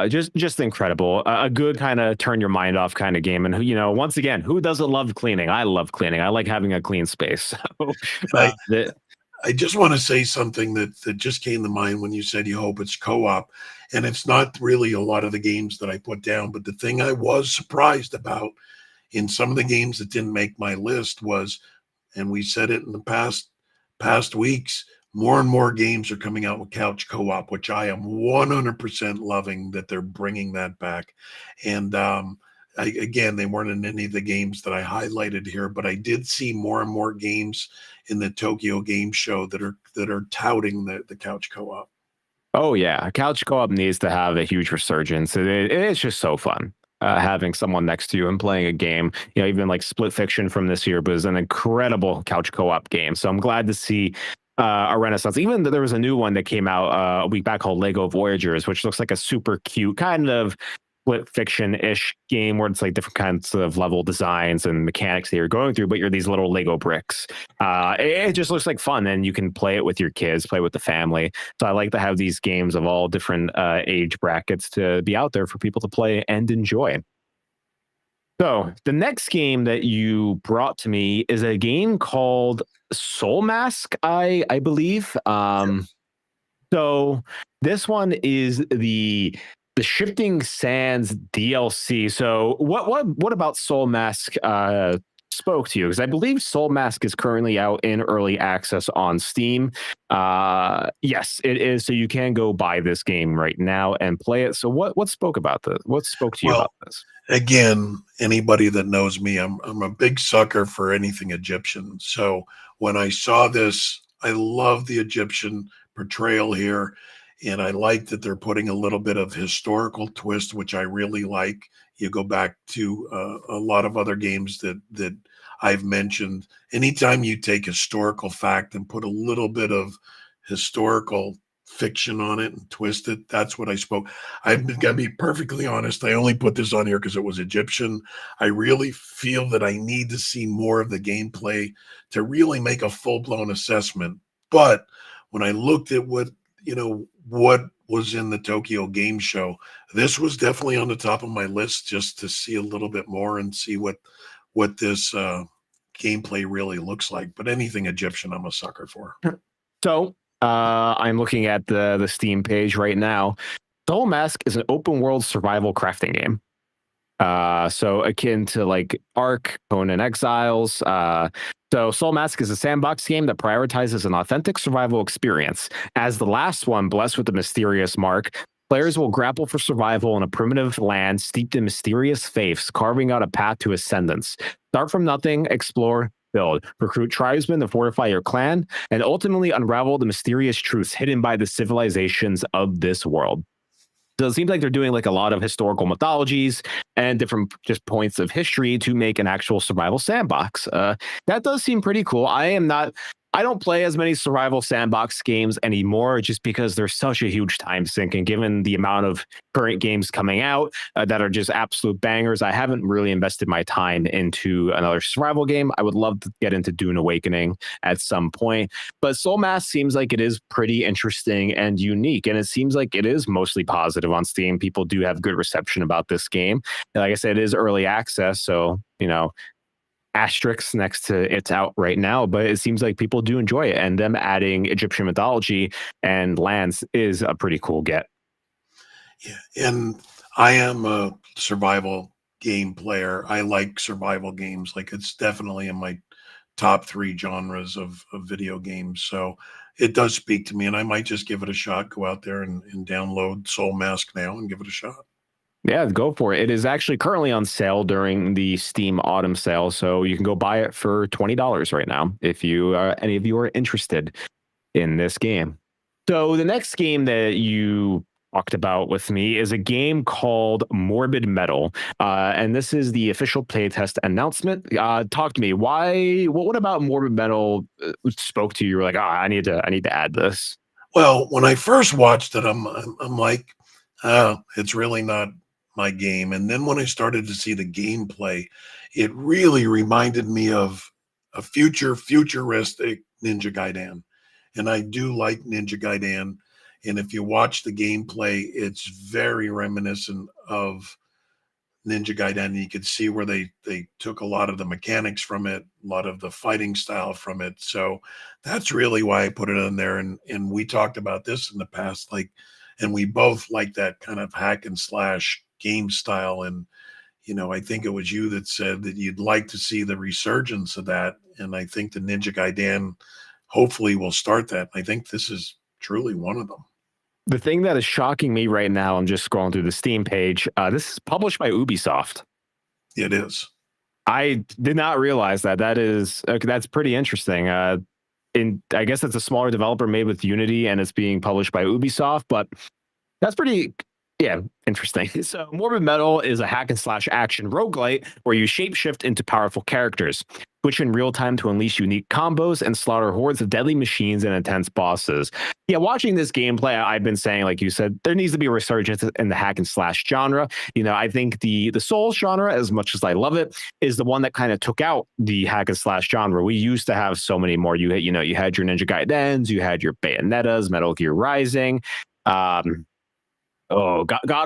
just incredible. A good kind of turn your mind off kind of game. And once again, who doesn't love cleaning? I love cleaning. I like having a clean space. So, And the, I just want to say something that just came to mind when you said you hope it's co-op, and it's not really a lot of the games that I put down, but the thing I was surprised about in some of the games that didn't make my list was, and we said it in the past weeks, more and more games are coming out with couch co-op, which I am 100% loving that they're bringing that back. And again, they weren't in any of the games that I highlighted here, but I did see more and more games in the Tokyo Game Show that are touting the couch co-op. oh yeah, couch co-op needs to have a huge resurgence. It's just so fun. Having someone next to you and playing a game, even like Split Fiction from this year was an incredible couch co-op game. So I'm glad to see a renaissance. Even there was a new one that came out a week back called Lego Voyagers, which looks like a super cute kind of Split Fiction-ish game where it's like different kinds of level designs and mechanics that you're going through, but you're these little Lego bricks. It just looks like fun, and you can play it with your kids, play with the family. So I like to have these games of all different age brackets to be out there for people to play and enjoy. So the next game that you brought to me is a game called Soul Mask, I believe. So this one is the Shifting Sands DLC. So what about Soul Mask spoke to you? Because I believe Soul Mask is currently out in early access on Steam. Yes, it is. So you can go buy this game right now and play it. So what spoke about this? What spoke to you about this? Again, anybody that knows me, I'm a big sucker for anything Egyptian. So when I saw this, I love the Egyptian portrayal here. And I like that they're putting a little bit of historical twist, which I really like. You go back to a lot of other games that I've mentioned. Anytime you take historical fact and put a little bit of historical fiction on it and twist it, that's what I spoke. I've got to be perfectly honest. I only put this on here because it was Egyptian. I really feel that I need to see more of the gameplay to really make a full-blown assessment. But when I looked at what was in the Tokyo Game Show, this was definitely on the top of my list just to see a little bit more and see what this gameplay really looks like. But anything Egyptian, I'm a sucker for. So I'm looking at the Steam page right now. Soul Mask is an open world survival crafting game. So akin to like Ark, Conan Exiles. So Soul Mask is a sandbox game that prioritizes an authentic survival experience. As the last one, blessed with the mysterious mark, players will grapple for survival in a primitive land steeped in mysterious faiths, carving out a path to ascendance. Start from nothing, explore, build, recruit tribesmen to fortify your clan, and ultimately unravel the mysterious truths hidden by the civilizations of this world. So it seems like they're doing like a lot of historical mythologies and different just points of history to make an actual survival sandbox. That does seem pretty cool. I don't play as many survival sandbox games anymore just because there's such a huge time sink. And given the amount of current games coming out that are just absolute bangers, I haven't really invested my time into another survival game. I would love to get into Dune Awakening at some point. But Soul Mask seems like it is pretty interesting and unique. And it seems like it is mostly positive on Steam. People do have good reception about this game. Like I said, it is early access. So, asterisks next to it's out right now, but it seems like people do enjoy it, and them adding Egyptian mythology and lands is a pretty cool get. Yeah, and I am a survival game player. I like survival games. Like it's definitely in my top three genres of video games. So it does speak to me, and I might just give it a shot. Go out there and download Soul Mask now and give it a shot. Yeah, go for it. It is actually currently on sale during the Steam Autumn sale, so you can go buy it for $20 right now if you any of you are interested in this game. So the next game that you talked about with me is a game called Morbid Metal, and this is the official playtest announcement. Talk to me. Why? What about Morbid Metal spoke to you? You were like, I need to add this. Well, when I first watched it, I'm like, oh, it's really not my game. And then when I started to see the gameplay, it really reminded me of a futuristic Ninja Gaiden. And I do like Ninja Gaiden. And if you watch the gameplay, it's very reminiscent of Ninja Gaiden. You could see where they took a lot of the mechanics from it, a lot of the fighting style from it. So that's really why I put it in there. And we talked about this in the past, like, and we both like that kind of hack and slash game style. And I think it was you that said that you'd like to see the resurgence of that. And I think the Ninja Gaiden hopefully will start that. I think this is truly one of them. The thing that is shocking me right now, I'm just scrolling through the Steam page. This is published by Ubisoft. It is. I did not realize that. That's pretty interesting. I guess it's a smaller developer made with Unity, and it's being published by Ubisoft. But that's pretty, yeah, interesting. So, Morbid Metal is a hack and slash action roguelite where you shapeshift into powerful characters, switch in real time to unleash unique combos and slaughter hordes of deadly machines and intense bosses. Yeah, watching this gameplay, I've been saying, like you said, there needs to be a resurgence in the hack and slash genre. I think the Souls genre, as much as I love it, is the one that kind of took out the hack and slash genre. We used to have so many more. You had your Ninja Gaidens, you had your Bayonettas, Metal Gear Rising. God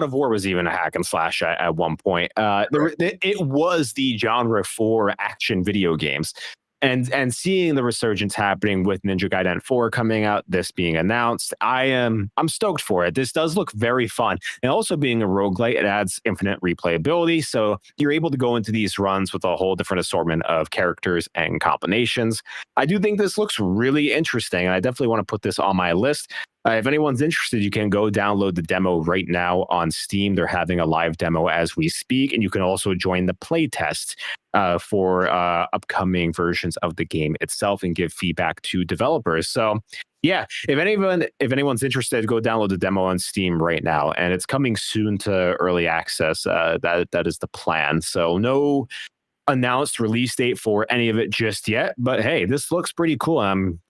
of War was even a hack and slash at one point. It was the genre for action video games, and seeing the resurgence happening with Ninja Gaiden 4 coming out, this being announced, I'm stoked for it. This does look very fun, and also being a roguelite, it adds infinite replayability, so you're able to go into these runs with a whole different assortment of characters and combinations. I do think this looks really interesting, and I definitely want to put this on my list. If anyone's interested, you can go download the demo right now on Steam. They're having a live demo as we speak, and you can also join the playtest for upcoming versions of the game itself and give feedback to developers. So, yeah, if anyone's interested, go download the demo on Steam right now, and it's coming soon to early access. That is the plan. So, no announced release date for any of it just yet, but hey, this looks pretty cool. I'm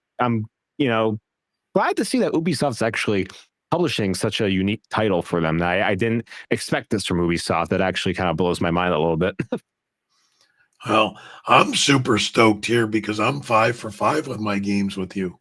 glad to see that Ubisoft's actually publishing such a unique title for them. I didn't expect this from Ubisoft. That actually kind of blows my mind a little bit. Well, I'm super stoked here because I'm 5 for 5 with my games with you.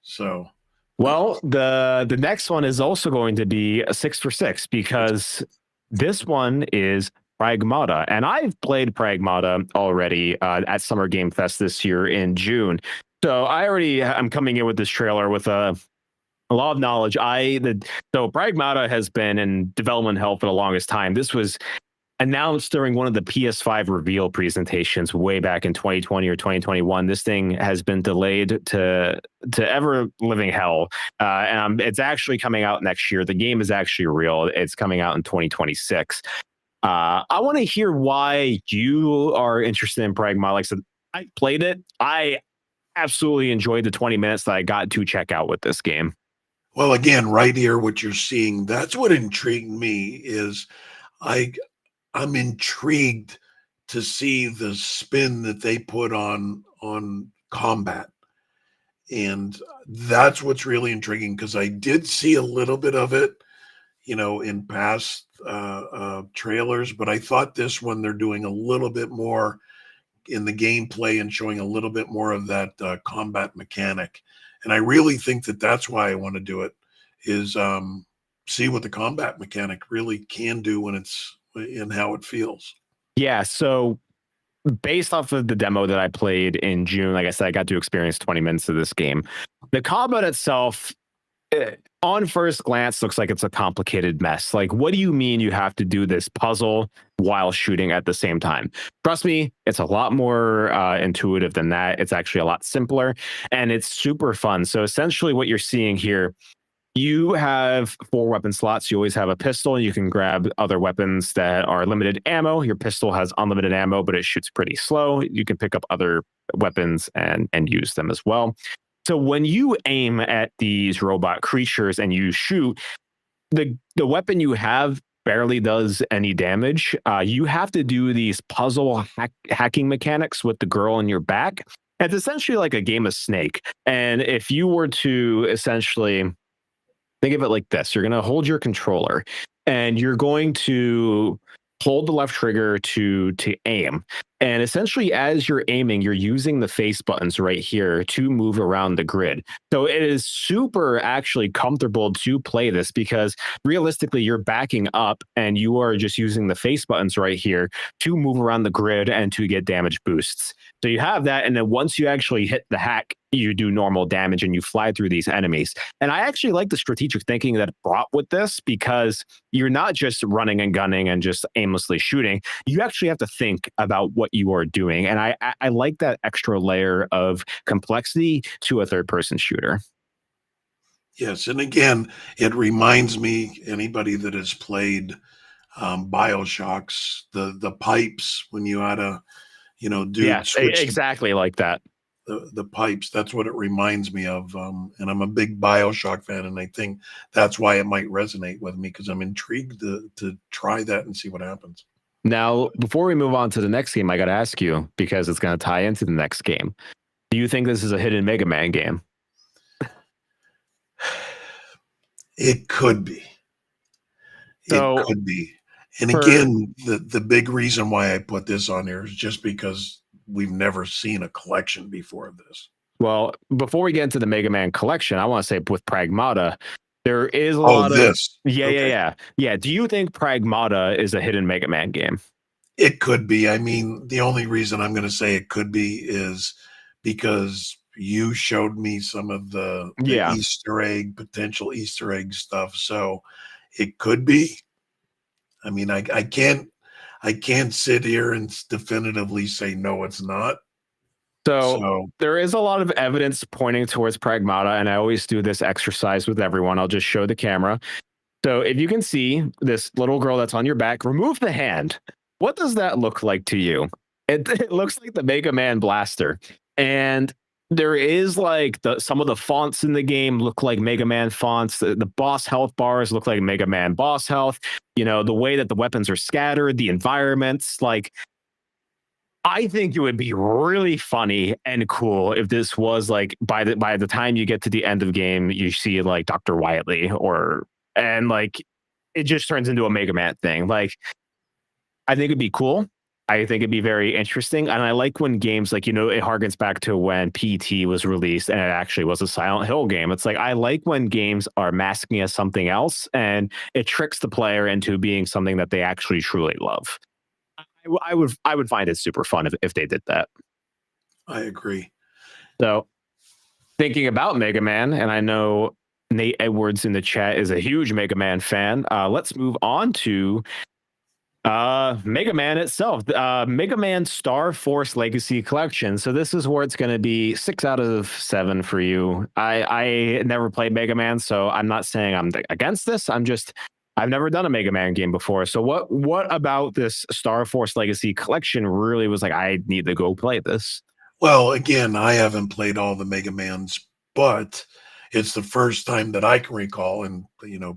So, well, the next one is also going to be a 6 for 6 because this one is Pragmata, and I've played Pragmata already at Summer Game Fest this year in June. So I'm coming in with this trailer with a lot of knowledge. So Pragmata has been in development hell for the longest time. This was announced during one of the PS5 reveal presentations way back in 2020 or 2021. This thing has been delayed to ever living hell, and it's actually coming out next year. The game is actually real. It's coming out in 2026. I want to hear why you are interested in Pragmata. Like I said, I played it. I absolutely enjoyed the 20 minutes that I got to check out with this game. Well, again, right here, what you're seeing, that's what intrigued me is I'm intrigued to see the spin that they put on combat. And that's what's really intriguing because I did see a little bit of it, in past trailers, but I thought this one they're doing a little bit more in the gameplay and showing a little bit more of that combat mechanic. And I really think that that's why I want to do it is see what the combat mechanic really can do when it's and how it feels. Yeah. So based off of the demo that I played in June, like I said, I got to experience 20 minutes of this game. The combat itself, on first glance, looks like it's a complicated mess. Like, what do you mean you have to do this puzzle while shooting at the same time? Trust me, it's a lot more intuitive than that. It's actually a lot simpler, and it's super fun. So essentially what you're seeing here, you have 4 weapon slots. You always have a pistol, and you can grab other weapons that are limited ammo. Your pistol has unlimited ammo, but it shoots pretty slow. You can pick up other weapons and use them as well. So when you aim at these robot creatures and you shoot, the weapon you have barely does any damage. You have to do these puzzle hacking mechanics with the girl in your back. It's essentially like a game of Snake. And if you were to essentially think of it like this, you're going to hold your controller and you're going to hold the left trigger to aim. And essentially, as you're aiming, you're using the face buttons right here to move around the grid. So it is super actually comfortable to play this because realistically, you're backing up and you are just using the face buttons right here to move around the grid and to get damage boosts. So you have that. And then once you actually hit the hack, you do normal damage and you fly through these enemies. And I actually like the strategic thinking that brought with this because you're not just running and gunning and just aimlessly shooting. You actually have to think about what you are doing. And I like that extra layer of complexity to a third person shooter. Yes, and again, it reminds me, anybody that has played Bioshocks, the pipes when you had to, switch Exactly like that. the pipes. That's what it reminds me of. And I'm a big Bioshock fan, and I think that's why it might resonate with me because I'm intrigued to try that and see what happens. Now, before we move on to the next game, I got to ask you because it's going to tie into the next game. Do you think this is a hidden Mega Man game? It could be. So, it could be. And again, the big reason why I put this on here is just because we've never seen a collection before of this. Well, before we get into the Mega Man collection, I want to say with Pragmata, there is a lot of this. Yeah. Do you think Pragmata is a hidden Mega Man game? It could be. I mean, the only reason I'm going to say it could be is because you showed me some of the potential Easter egg stuff. So it could be. I mean, I can't sit here and definitively say no, it's not. So there is a lot of evidence pointing towards Pragmata, and I always do this exercise with everyone. I'll just show the camera. So if you can see this little girl that's on your back, remove the hand. What does that look like to you? It looks like the Mega Man blaster. And there is like some of the fonts in the game look like Mega Man fonts. The boss health bars look like Mega Man boss health. You know, the way that the weapons are scattered, the environments, like I think it would be really funny and cool if this was like by the time you get to the end of the game, you see like Dr. Wily and like it just turns into a Mega Man thing. Like I think it'd be cool. I think it'd be very interesting. And I like when games like, it harkens back to when PT was released and it actually was a Silent Hill game. It's like, I like when games are masking as something else and it tricks the player into being something that they actually truly love. I would find it super fun if they did that. I agree. So thinking about Mega Man, and I know Nate Edwards in the chat is a huge Mega Man fan. Let's move on to Mega Man itself, Mega Man Star Force Legacy Collection. So this is where it's going to be 6 out of 7 for you. I never played Mega Man, so I'm not saying I'm against this. I've never done a Mega Man game before. So what about this Star Force Legacy Collection really was like, I need to go play this? Well, again, I haven't played all the Mega Mans, but it's the first time that I can recall, and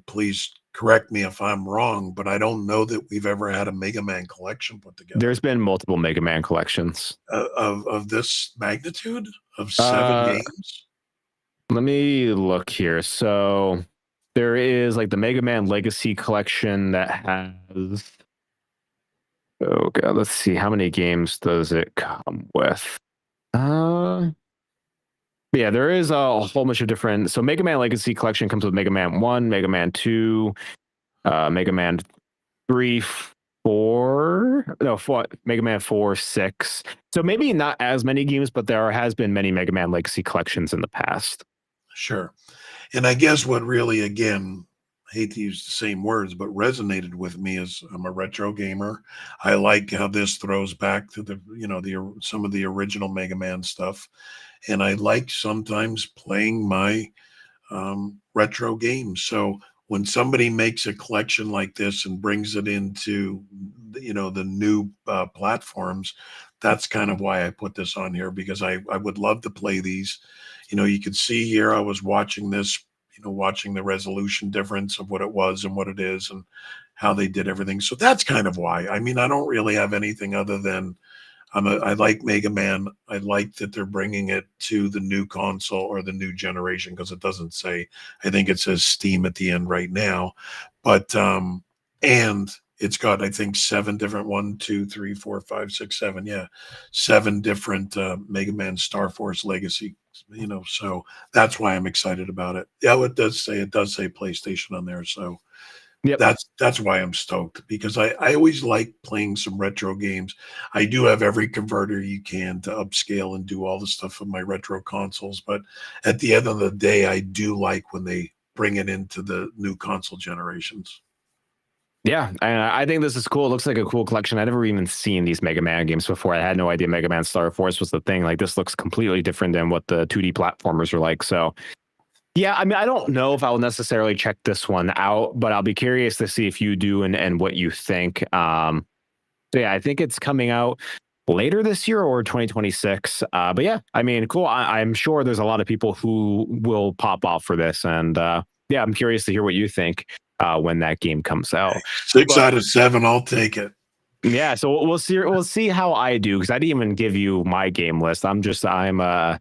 please correct me if I'm wrong, but I don't know that we've ever had a Mega Man collection put together. There's been multiple Mega Man collections of this magnitude of 7 games. Let me look here. So there is like the Mega Man Legacy Collection that has. Oh god, let's see, how many games does it come with? Yeah, there is a whole bunch of different. So Mega Man Legacy Collection comes with Mega Man 1, Mega Man 2, Mega Man 3, 4. no, Mega Man 4, 6. So maybe not as many games, but there has been many Mega Man Legacy collections in the past. Sure. And I guess what really, again, I hate to use the same words, but resonated with me is I'm a retro gamer. I like how this throws back to the some of the original Mega Man stuff, and I like sometimes playing my retro games. So when somebody makes a collection like this and brings it into the new platforms, that's kind of why I put this on here, because I would love to play these. You could see here I was watching this, watching the resolution difference of what it was and what it is and how they did everything. So that's kind of why. I mean, I don't really have anything other than I like Mega Man. I like that they're bringing it to the new console or the new generation, because it doesn't say. I think it says Steam at the end right now, but and it's got, I think, 7 different 1, 2, 3, 4, 5, 6, 7. Yeah, 7 different Mega Man Star Force Legacy. So that's why I'm excited about it. Yeah, it does say PlayStation on there, so. Yep. That's why I'm stoked, because I always like playing some retro games. I do have every converter you can to upscale and do all the stuff on my retro consoles, but at the end of the day, I do like when they bring it into the new console generations. Yeah, I think this is cool. It looks like a cool collection. I never even seen these Mega Man games before. I had no idea Mega Man Star Force was the thing. Like, this looks completely different than what the 2D platformers are like. So yeah, I mean, I don't know if I'll necessarily check this one out, but I'll be curious to see if you do and what you think. So yeah, I think it's coming out later this year or 2026. But yeah, I mean, cool. I'm sure there's a lot of people who will pop off for this, and yeah, I'm curious to hear what you think when that game comes out. 6 out of 7, I'll take it. Yeah, so we'll see. We'll see how I do, because I didn't even give you my game list. I'm going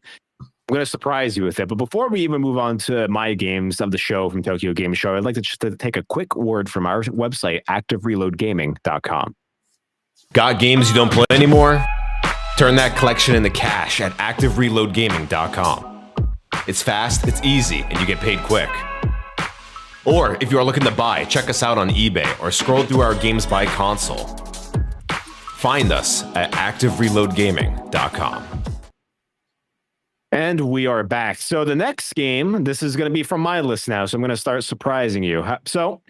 to surprise you with it. But before we even move on to my games of the show from Tokyo Game Show, I'd like to just take a quick word from our website, activereloadgaming.com. Got games you don't play anymore? Turn that collection into cash at activereloadgaming.com. It's fast, it's easy, and you get paid quick. Or if you are looking to buy, check us out on eBay or scroll through our games by console. Find us at activereloadgaming.com. And we are back. So the next game, this is going to be from my list now. So I'm going to start surprising you. So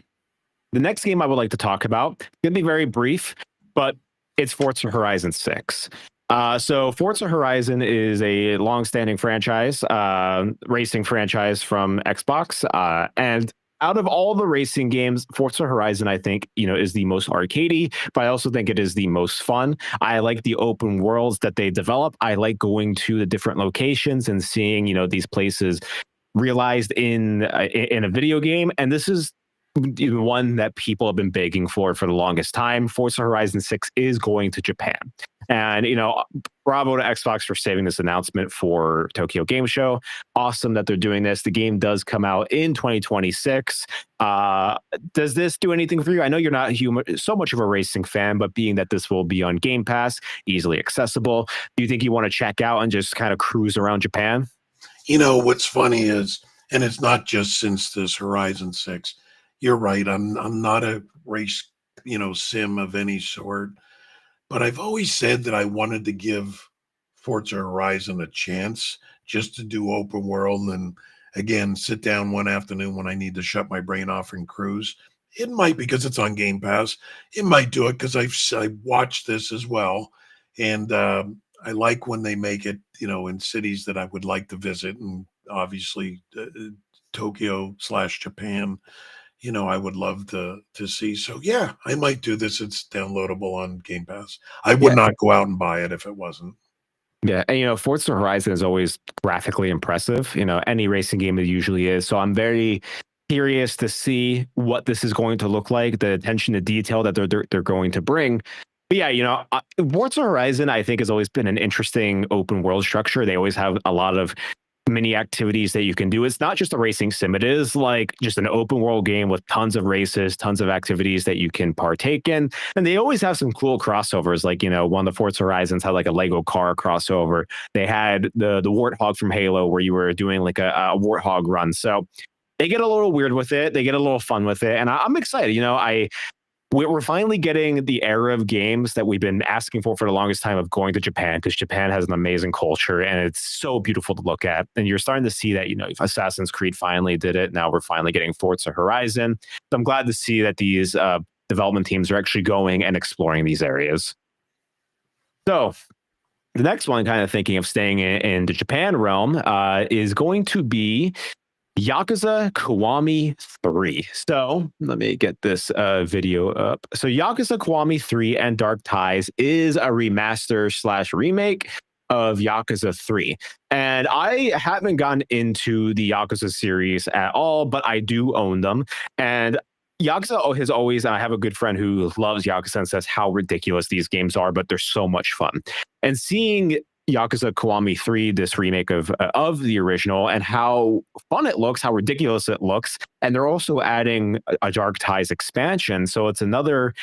the next game I would like to talk about, it's going to be very brief, but it's Forza Horizon 6. So Forza Horizon is a long-standing franchise, racing franchise from Xbox. And out of all the racing games, Forza Horizon, I think, is the most arcadey, but I also think it is the most fun. I like the open worlds that they develop. I like going to the different locations and seeing, these places realized in a video game. And this is one that people have been begging for the longest time. Forza Horizon 6 is going to Japan. And, bravo to Xbox for saving this announcement for Tokyo Game Show. Awesome that they're doing this. The game does come out in 2026. Does this do anything for you? I know you're not so much of a racing fan, but being that this will be on Game Pass, easily accessible, do you think you want to check out and just kind of cruise around Japan? What's funny is, and it's not just since this Horizon 6, you're right. I'm not a race, sim of any sort. But I've always said that I wanted to give Forza Horizon a chance, just to do open world and, again, sit down one afternoon when I need to shut my brain off and cruise. It might, because it's on Game Pass. It might do it because I watched this as well. And I like when they make it, in cities that I would like to visit. And obviously, Tokyo/Japan. I would love to see. So yeah, I might do this. It's downloadable on Game Pass. I would not go out and buy it if it wasn't. Yeah, and Forza Horizon is always graphically impressive. Any racing game it usually is. So I'm very curious to see what this is going to look like, the attention to detail that they're going to bring. But yeah, Forza Horizon, I think, has always been an interesting open world structure. They always have a lot of many activities that you can do. It's not just a racing sim. It is like just an open world game with tons of races, tons of activities that you can partake in. And they always have some cool crossovers. Like, one of the Forza Horizons had like a Lego car crossover. They had the Warthog from Halo, where you were doing like a Warthog run. So they get a little weird with it. They get a little fun with it. And I'm excited. we're finally getting the era of games that we've been asking for the longest time of going to Japan, because Japan has an amazing culture and it's so beautiful to look at. And you're starting to see that, Assassin's Creed finally did it. Now we're finally getting Forza Horizon. So I'm glad to see that these development teams are actually going and exploring these areas. So the next one, kind of thinking of staying in the Japan realm, is going to be Yakuza Kiwami 3. So let me get this video up. So Yakuza Kiwami 3 and Dark Ties is a remaster / remake of Yakuza 3. And I haven't gotten into the Yakuza series at all, but I do own them. And Yakuza has always, I have a good friend who loves Yakuza and says how ridiculous these games are, but they're so much fun. And seeing Yakuza Kiwami 3, this remake of the original, and how fun it looks, how ridiculous it looks. And they're also adding a Dark Ties expansion. So it's another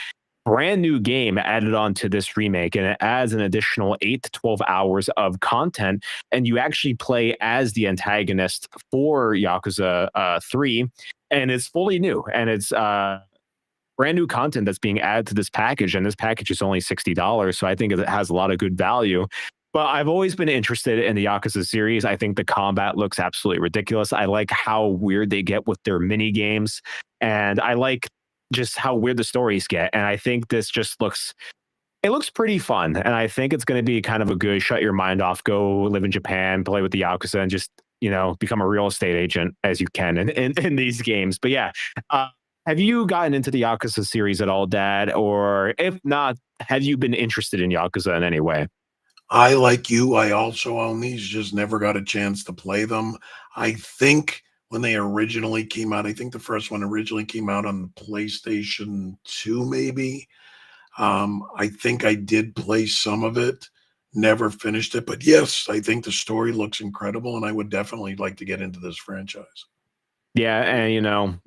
brand new game added on to this remake, and it adds an additional 8 to 12 hours of content. And you actually play as the antagonist for Yakuza 3, and it's fully new. And it's brand new content that's being added to this package. And this package is only $60. So I think it has a lot of good value. But I've always been interested in the Yakuza series. I think the combat looks absolutely ridiculous. I like how weird they get with their mini games, and I like just how weird the stories get. And I think this just looks pretty fun. And I think it's going to be kind of a good shut your mind off, go live in Japan, play with the Yakuza, and just, become a real estate agent as you can in these games. But yeah, have you gotten into the Yakuza series at all, Dad? Or if not, have you been interested in Yakuza in any way? I, like you, I also own these, just never got a chance to play them. I think when they originally came out, I think the first one originally came out on the PlayStation 2, maybe. I think I did play some of it, never finished it. But yes, I think the story looks incredible, and I would definitely like to get into this franchise. Yeah, and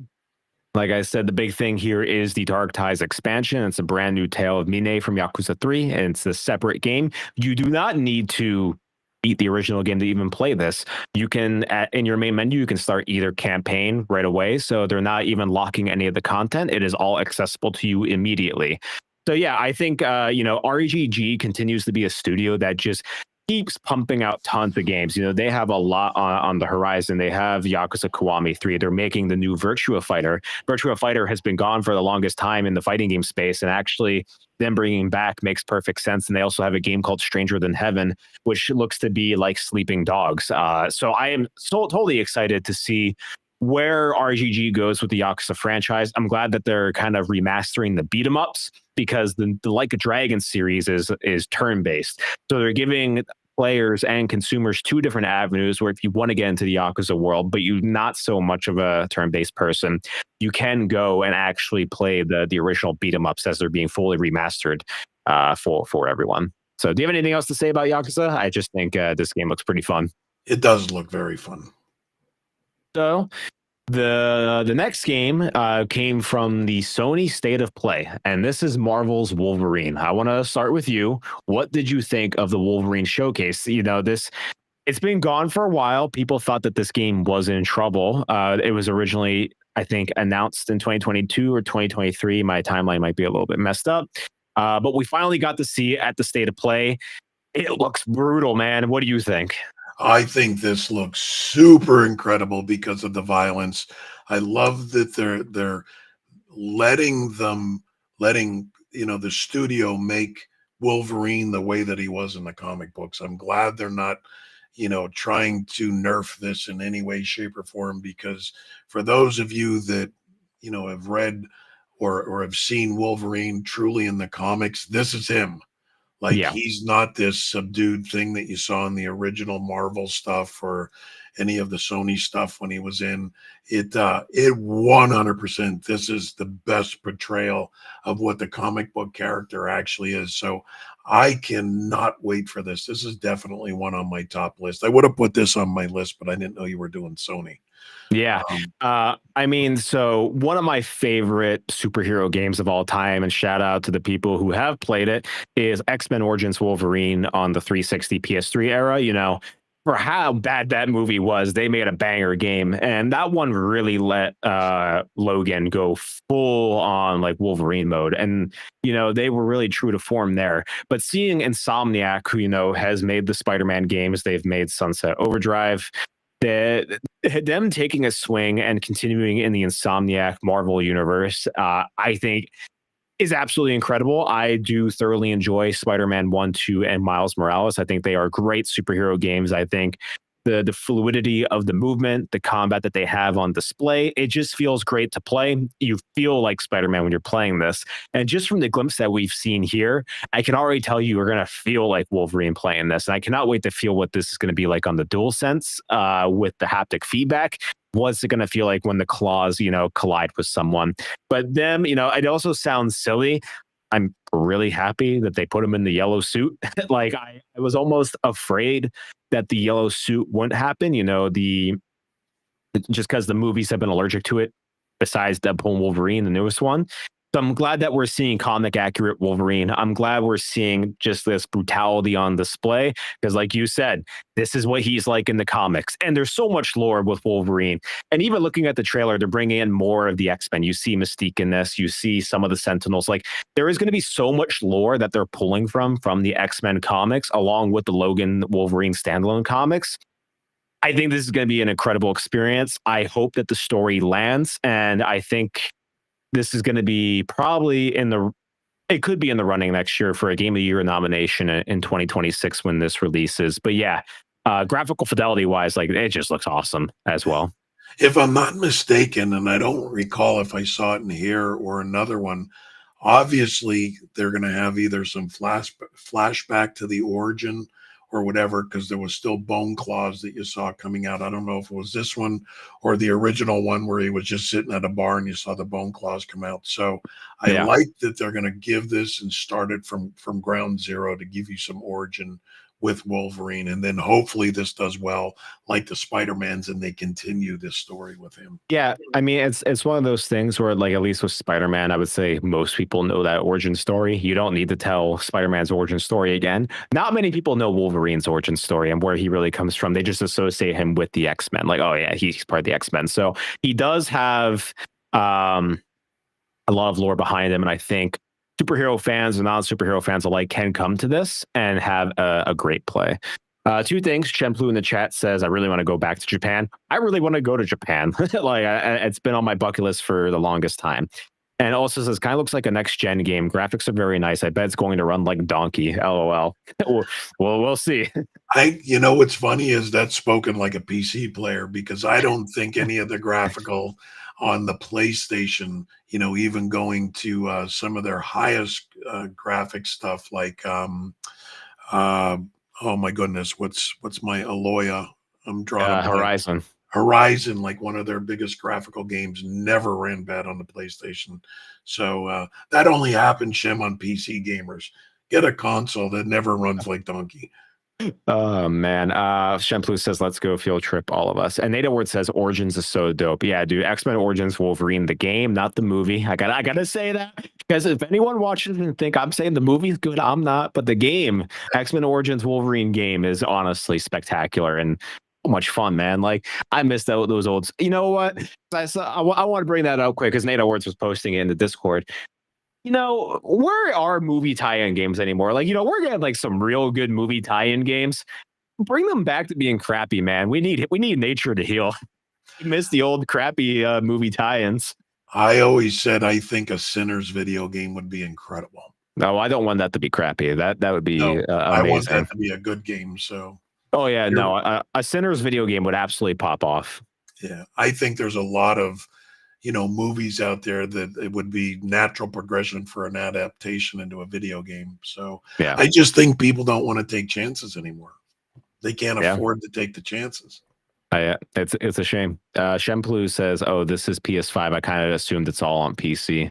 like I said, the big thing here is the Dark Ties expansion. It's a brand new tale of Mine from Yakuza 3, and it's a separate game. You do not need to beat the original game to even play this. You can, in your main menu, you can start either campaign right away. So they're not even locking any of the content. It is all accessible to you immediately. So yeah, I think, RGG continues to be a studio that just keeps pumping out tons of games. They have a lot on the horizon. They have Yakuza Kiwami 3. They're making the new Virtua Fighter. Virtua Fighter has been gone for the longest time in the fighting game space, and actually them bringing back makes perfect sense. And they also have a game called Stranger Than Heaven, which looks to be like Sleeping Dogs. So I am totally excited to see where RGG goes with the Yakuza franchise. I'm glad that they're kind of remastering the beat 'em ups, because the Like a Dragon series is turn-based. So they're giving players and consumers two different avenues where if you want to get into the Yakuza world, but you're not so much of a turn-based person, you can go and actually play the original beat 'em ups as they're being fully remastered for everyone. So do you have anything else to say about Yakuza? I just think this game looks pretty fun. It does look very fun. So the next game came from the Sony State of Play, and this is Marvel's Wolverine. I want to start with you. What did you think of the Wolverine showcase? It's been gone for a while. People thought that this game was in trouble. It was originally, I think, announced in 2022 or 2023. My timeline might be a little bit messed up. But we finally got to see it at the State of Play. It looks brutal, man. What do you think? I think this looks super incredible because of the violence. I love that they're letting the studio make Wolverine the way that he was in the comic books. I'm glad they're not, trying to nerf this in any way, shape, or form, because for those of you that, have read or have seen Wolverine truly in the comics, this is him. Like, Yeah. he's not this subdued thing that you saw in the original Marvel stuff or any of the Sony stuff when he was in it. It 100%. This is the best portrayal of what the comic book character actually is. So I cannot wait for this. This is definitely one on my top list. I would have put this on my list, but I didn't know you were doing Sony. Yeah. So one of my favorite superhero games of all time, and shout out to the people who have played it, is X-Men Origins Wolverine on the 360 PS3 era. for how bad that movie was, they made a banger game, and that one really let Logan go full on like Wolverine mode, and they were really true to form there. But seeing Insomniac, who has made the Spider-Man games, they've made Sunset Overdrive, them taking a swing and continuing in the Insomniac Marvel universe, I think is absolutely incredible. I do thoroughly enjoy Spider-Man 1, 2, and Miles Morales. I think they are great superhero games. I think the fluidity of the movement, the combat that they have on display, it just feels great to play. You feel like Spider-Man when you're playing this. And just from the glimpse that we've seen here, I can already tell you're going to feel like Wolverine playing this. And I cannot wait to feel what this is going to be like on the DualSense with the haptic feedback. What's it going to feel like when the claws, collide with someone? But them, it also sounds silly. I'm really happy that they put him in the yellow suit. Like I was almost afraid that the yellow suit wouldn't happen. Just because the movies have been allergic to it. Besides Deadpool and Wolverine, the newest one. So I'm glad that we're seeing comic accurate Wolverine. I'm glad we're seeing just this brutality on display because, like you said, this is what he's like in the comics. And there's so much lore with Wolverine. And even looking at the trailer, they're bringing in more of the X-Men. You see Mystique in this. You see some of the Sentinels. Like there is going to be so much lore that they're pulling from the X-Men comics, along with the Logan Wolverine standalone comics. I think this is going to be an incredible experience. I hope that the story lands, and I think this is going to be probably it could be in the running next year for a Game of the Year nomination in 2026 when this releases. But yeah, graphical fidelity wise, like it just looks awesome as well. If I'm not mistaken, and I don't recall if I saw it in here or another one, obviously they're going to have either some flashback to the origin or whatever, because there was still bone claws that you saw coming out. I don't know if it was this one or the original one where he was just sitting at a bar and you saw the bone claws come out. So I like that they're going to give this and start it from ground zero to give you some origin with Wolverine, and then hopefully this does well like the Spider-Mans and they continue this story with him. Yeah, I mean it's one of those things where, like, at least with Spider-Man, I would say most people know that origin story. You don't need to tell Spider-Man's origin story again. Not many people know Wolverine's origin story and where he really comes from. They just associate him with the X-Men, like, oh yeah, he's part of the X-Men. So he does have a lot of lore behind him, and I think superhero fans and non-superhero fans alike can come to this and have a great play. Two things. Chenplu in the chat says, I really want to go back to Japan. I really want to go to Japan. It's been on my bucket list for the longest time. And also says, kind of looks like a next-gen game. Graphics are very nice. I bet it's going to run like Donkey. LOL. Well, we'll see. What's funny is that's spoken like a PC player, because I don't think any of the graphical on the PlayStation, even going to some of their highest graphic stuff, like oh my goodness, what's my Aloya? I'm drawing Horizon, like one of their biggest graphical games, never ran bad on the PlayStation. So that only happened, Shem, on PC gamers. Get a console that never runs like Donkey. Oh man. Shenplu says, let's go field trip, all of us. And Nate Ward says Origins is so dope. Yeah, dude, X-Men Origins Wolverine, the game, not the movie. I gotta say that, because if anyone watches and think I'm saying the movie's good, I'm not. But the game, X-Men Origins Wolverine game, is honestly spectacular and so much fun, man. Like, I missed out those old. You know what? I want to bring that up quick because Nate Awards was posting it in the Discord. Where are movie tie-in games anymore? Like, we're getting like some real good movie tie-in games. Bring them back to being crappy, man. We need nature to heal. We miss the old crappy movie tie-ins. I always said I think a Sinners video game would be incredible. No, I don't want that to be crappy. That would be amazing. I want that to be a good game. So. Oh yeah, no, a Sinners video game would absolutely pop off. Yeah, I think there's a lot of movies out there that it would be natural progression for an adaptation into a video game. So yeah, I just think people don't want to take chances anymore. They can't afford to take the chances. It's a shame. Shenplu says, oh, this is PS5. I kind of assumed it's all on PC.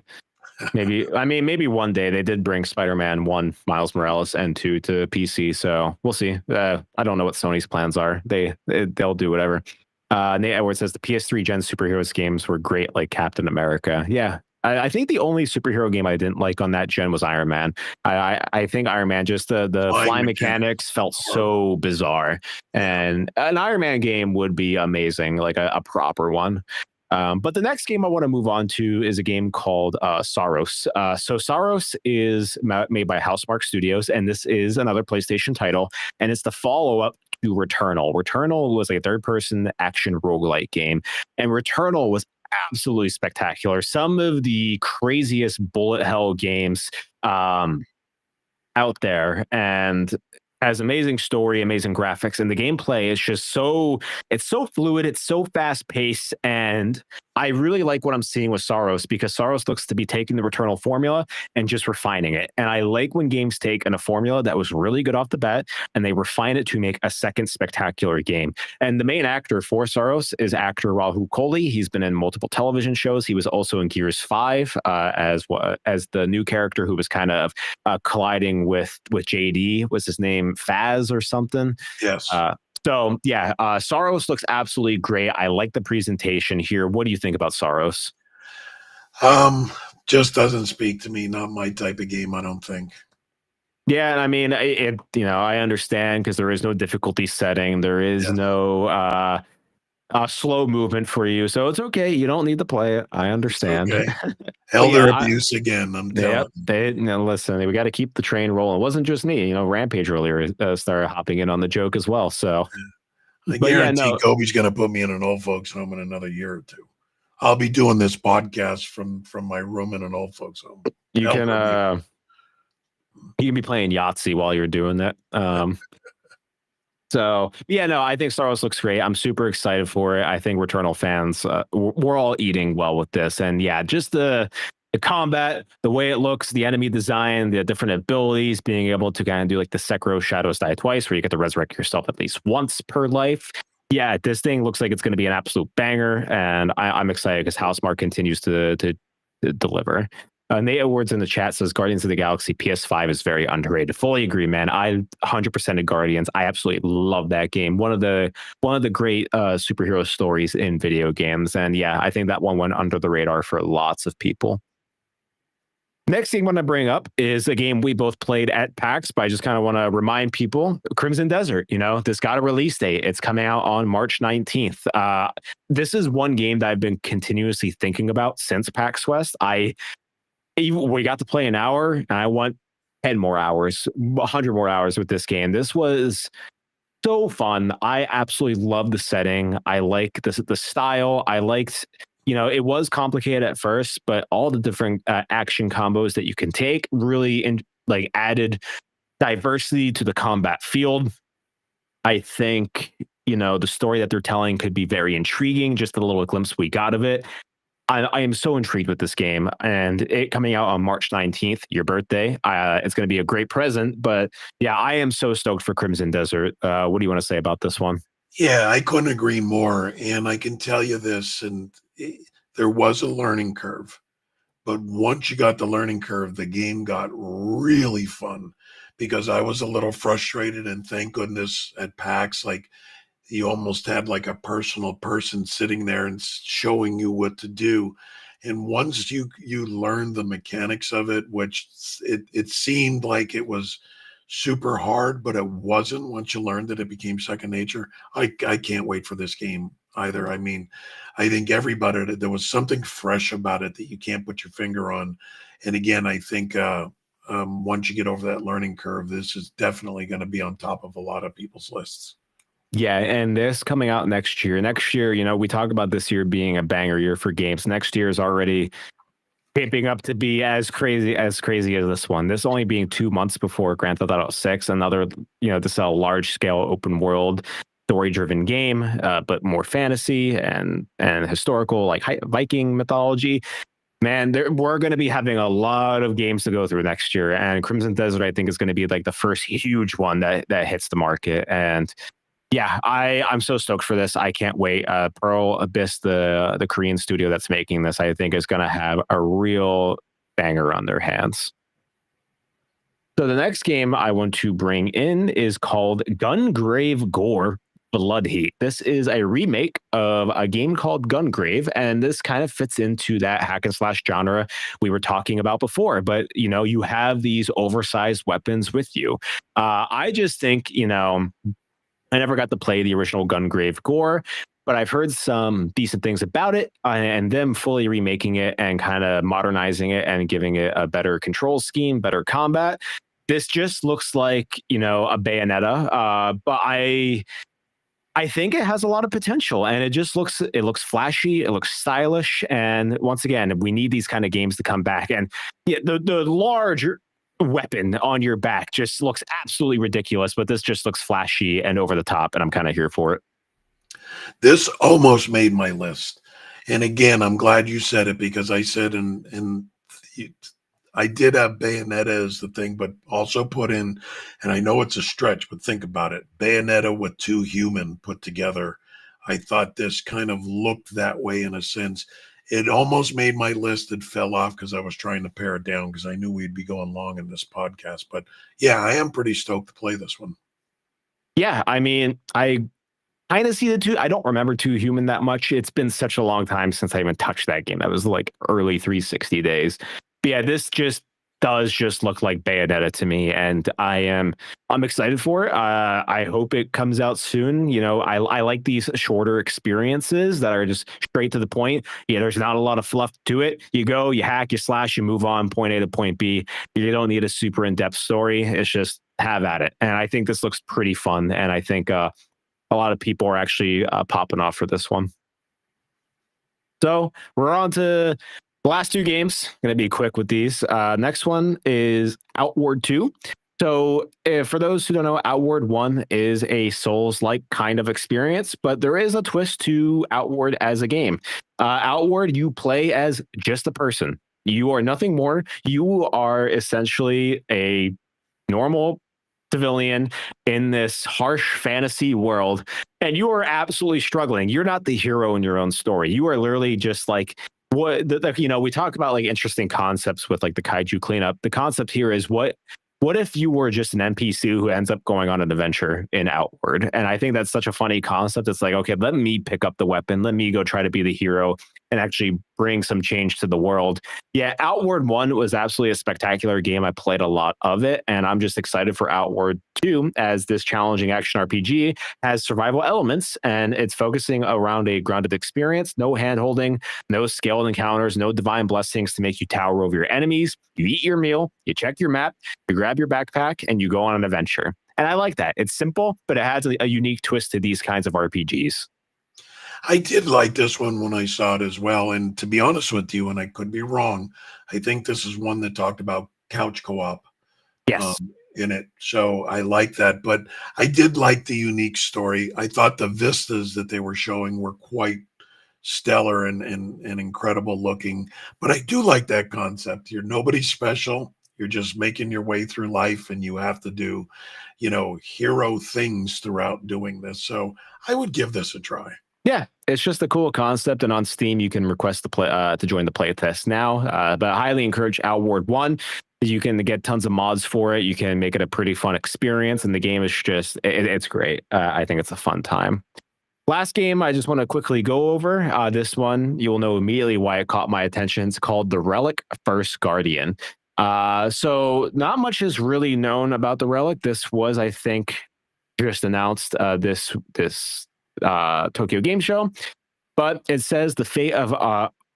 Maybe one day. They did bring Spider-Man 1, Miles Morales, and 2 to PC. So we'll see. I don't know what Sony's plans are. They'll do whatever. Nate Edwards says the PS3 gen superheroes games were great, like Captain America. Yeah, I think the only superhero game I didn't like on that gen was Iron Man. I think Iron Man, just the Flying flying mechanics. mechanics felt so bizarre, and an Iron Man game would be amazing, like a proper one. But the next game I want to move on to is a game called Saros. So Saros is made by Housemarque Studios, and this is another PlayStation title, and it's the follow-up to Returnal. Returnal was a third-person action roguelike game, and Returnal was absolutely spectacular. Some of the craziest bullet hell games out there, and has amazing story, amazing graphics, and the gameplay is just it's so fluid, it's so fast paced, and I really like what I'm seeing with Saros, because Saros looks to be taking the Returnal formula and just refining it. And I like when games take a formula that was really good off the bat and they refine it to make a second spectacular game. And the main actor for Saros is actor Rahul Kohli. He's been in multiple television shows. He was also in Gears 5 as the new character who was kind of colliding with JD. Was his name Faz or something? Yes. So yeah, Saros looks absolutely great. I like the presentation here. What do you think about Saros? Just doesn't speak to me. Not my type of game, I don't think. Yeah, and I mean, I understand, because there is no difficulty setting. There is no slow movement for you, so it's okay. You don't need to play it. I understand. Okay. Elder abuse again. I'm telling you. Listen, we got to keep the train rolling. It wasn't just me. Rampage earlier started hopping in on the joke as well. So, I guarantee Kobe's going to put me in an old folks home in another year or two. I'll be doing this podcast from my room in an old folks home. You can be playing Yahtzee while you're doing that. So yeah, no, I think Saros looks great. I'm super excited for it. I think Returnal fans, we're all eating well with this. And yeah, just the combat, the way it looks, the enemy design, the different abilities, being able to kind of do like the Sekiro Shadows Die Twice, where you get to resurrect yourself at least once per life. Yeah, this thing looks like it's going to be an absolute banger, and I'm excited because Housemarque continues to deliver. Nate Awards in the chat says Guardians of the Galaxy PS5 is very underrated. Fully agree, man. I 100% Guardians. I absolutely love that game. One of the great superhero stories in video games. And yeah, I think that one went under the radar for lots of people. Next thing I want to bring up is a game we both played at PAX, but I just kind of want to remind people, Crimson Desert. This got a release date. It's coming out on March 19th. This is one game that I've been continuously thinking about since PAX West. We got to play an hour, and I want 10 more hours, 100 more hours with this game. This was so fun. I absolutely love the setting. I like the style. I liked, it was complicated at first, but all the different action combos that you can take really added diversity to the combat field. I think, the story that they're telling could be very intriguing, just the little glimpse we got of it. I am so intrigued with this game, and it coming out on March 19th, your birthday. It's going to be a great present, but yeah, I am so stoked for Crimson Desert. What do you want to say about this one? Yeah, I couldn't agree more. And I can tell you this, and there was a learning curve, but once you got the learning curve, the game got really fun, because I was a little frustrated, and thank goodness at PAX, you almost had like a personal person sitting there and showing you what to do. And once you learn the mechanics of it, which it seemed like it was super hard, but it wasn't. Once you learned it, it became second nature. I can't wait for this game either. I mean, I think there was something fresh about it that you can't put your finger on. And again, I think once you get over that learning curve, this is definitely going to be on top of a lot of people's lists. Yeah, and this coming out next year. Next year, we talk about this year being a banger year for games. Next year is already shaping up to be as crazy as this one. This only being 2 months before Grand Theft Auto 6, another, to sell large scale open world story driven game, but more fantasy and historical, like Viking mythology. Man, we're going to be having a lot of games to go through next year, and Crimson Desert, I think, is going to be like the first huge one that hits the market. And yeah, I'm so stoked for this. I can't wait. Pearl Abyss, the Korean studio that's making this, I think is going to have a real banger on their hands. So the next game I want to bring in is called Gungrave Gore. Blood Heat. This is a remake of a game called Gungrave, and this kind of fits into that hack and slash genre we were talking about before. But you have these oversized weapons with you. I just think, I never got to play the original Gungrave Gore, but I've heard some decent things about it, and them fully remaking it and kind of modernizing it and giving it a better control scheme, better combat. This just looks like, a Bayonetta, but I think it has a lot of potential, and it looks flashy, it looks stylish, and once again, we need these kind of games to come back. And the large weapon on your back just looks absolutely ridiculous, but this just looks flashy and over the top, and I'm kind of here for it. This almost made my list, and again, I'm glad you said it, because I said I did have Bayonetta as the thing, but also put in, and I know it's a stretch, but think about it, Bayonetta with 2 Human put together. I thought this kind of looked that way in a sense. It almost made my list. It fell off because I was trying to pare it down because I knew we'd be going long in this podcast. But yeah, I am pretty stoked to play this one. Yeah, I mean, I kind of see the 2. I don't remember 2 Human that much. It's been such a long time since I even touched that game. That was like early 360 days. But yeah, this does look like Bayonetta to me, and I'm excited for it. I hope it comes out soon. I like these shorter experiences that are just straight to the point. There's not a lot of fluff to it. You go, you hack, you slash, you move on, point A to point B. You don't need a super in-depth story. It's just have at it. And I think this looks pretty fun, and I think a lot of people are actually popping off for this one. So we're on to the last 2 games. I'm going to be quick with these. Next one is Outward 2. So for those who don't know, Outward 1 is a Souls-like kind of experience, but there is a twist to Outward as a game. Outward, you play as just a person. You are nothing more. You are essentially a normal civilian in this harsh fantasy world, and you are absolutely struggling. You're not the hero in your own story. You are literally just like, we talk about like interesting concepts with like the kaiju cleanup. The concept here is what if you were just an NPC who ends up going on an adventure in Outward? And I think that's such a funny concept. It's like, okay, let me pick up the weapon. Let me go try to be the hero and actually bring some change to the world. Yeah, Outward 1 was absolutely a spectacular game. I played a lot of it, and I'm just excited for Outward 2, as this challenging action RPG has survival elements, and it's focusing around a grounded experience. No hand-holding, no scaled encounters, no divine blessings to make you tower over your enemies. You eat your meal, you check your map, you grab your backpack, and you go on an adventure. And I like that. It's simple, but it has a unique twist to these kinds of RPGs. I did like this one when I saw it as well. And to be honest with you, and I could be wrong, I think this is one that talked about couch co-op. Yes. In it. So I like that. But I did like the unique story. I thought the vistas that they were showing were quite stellar and incredible looking. But I do like that concept. You're nobody special. You're just making your way through life, and you have to do, hero things throughout doing this. So I would give this a try. Yeah, it's just a cool concept, and on Steam you can request to join the playtest now. But I highly encourage Outward 1. You can get tons of mods for it. You can make it a pretty fun experience, and the game is just it's great. I think it's a fun time. Last game I just want to quickly go over. This one you will know immediately why it caught my attention. It's called The Relic: First Guardian. So not much is really known about The Relic. This was, I think, just announced this Tokyo Game Show, but it says the fate of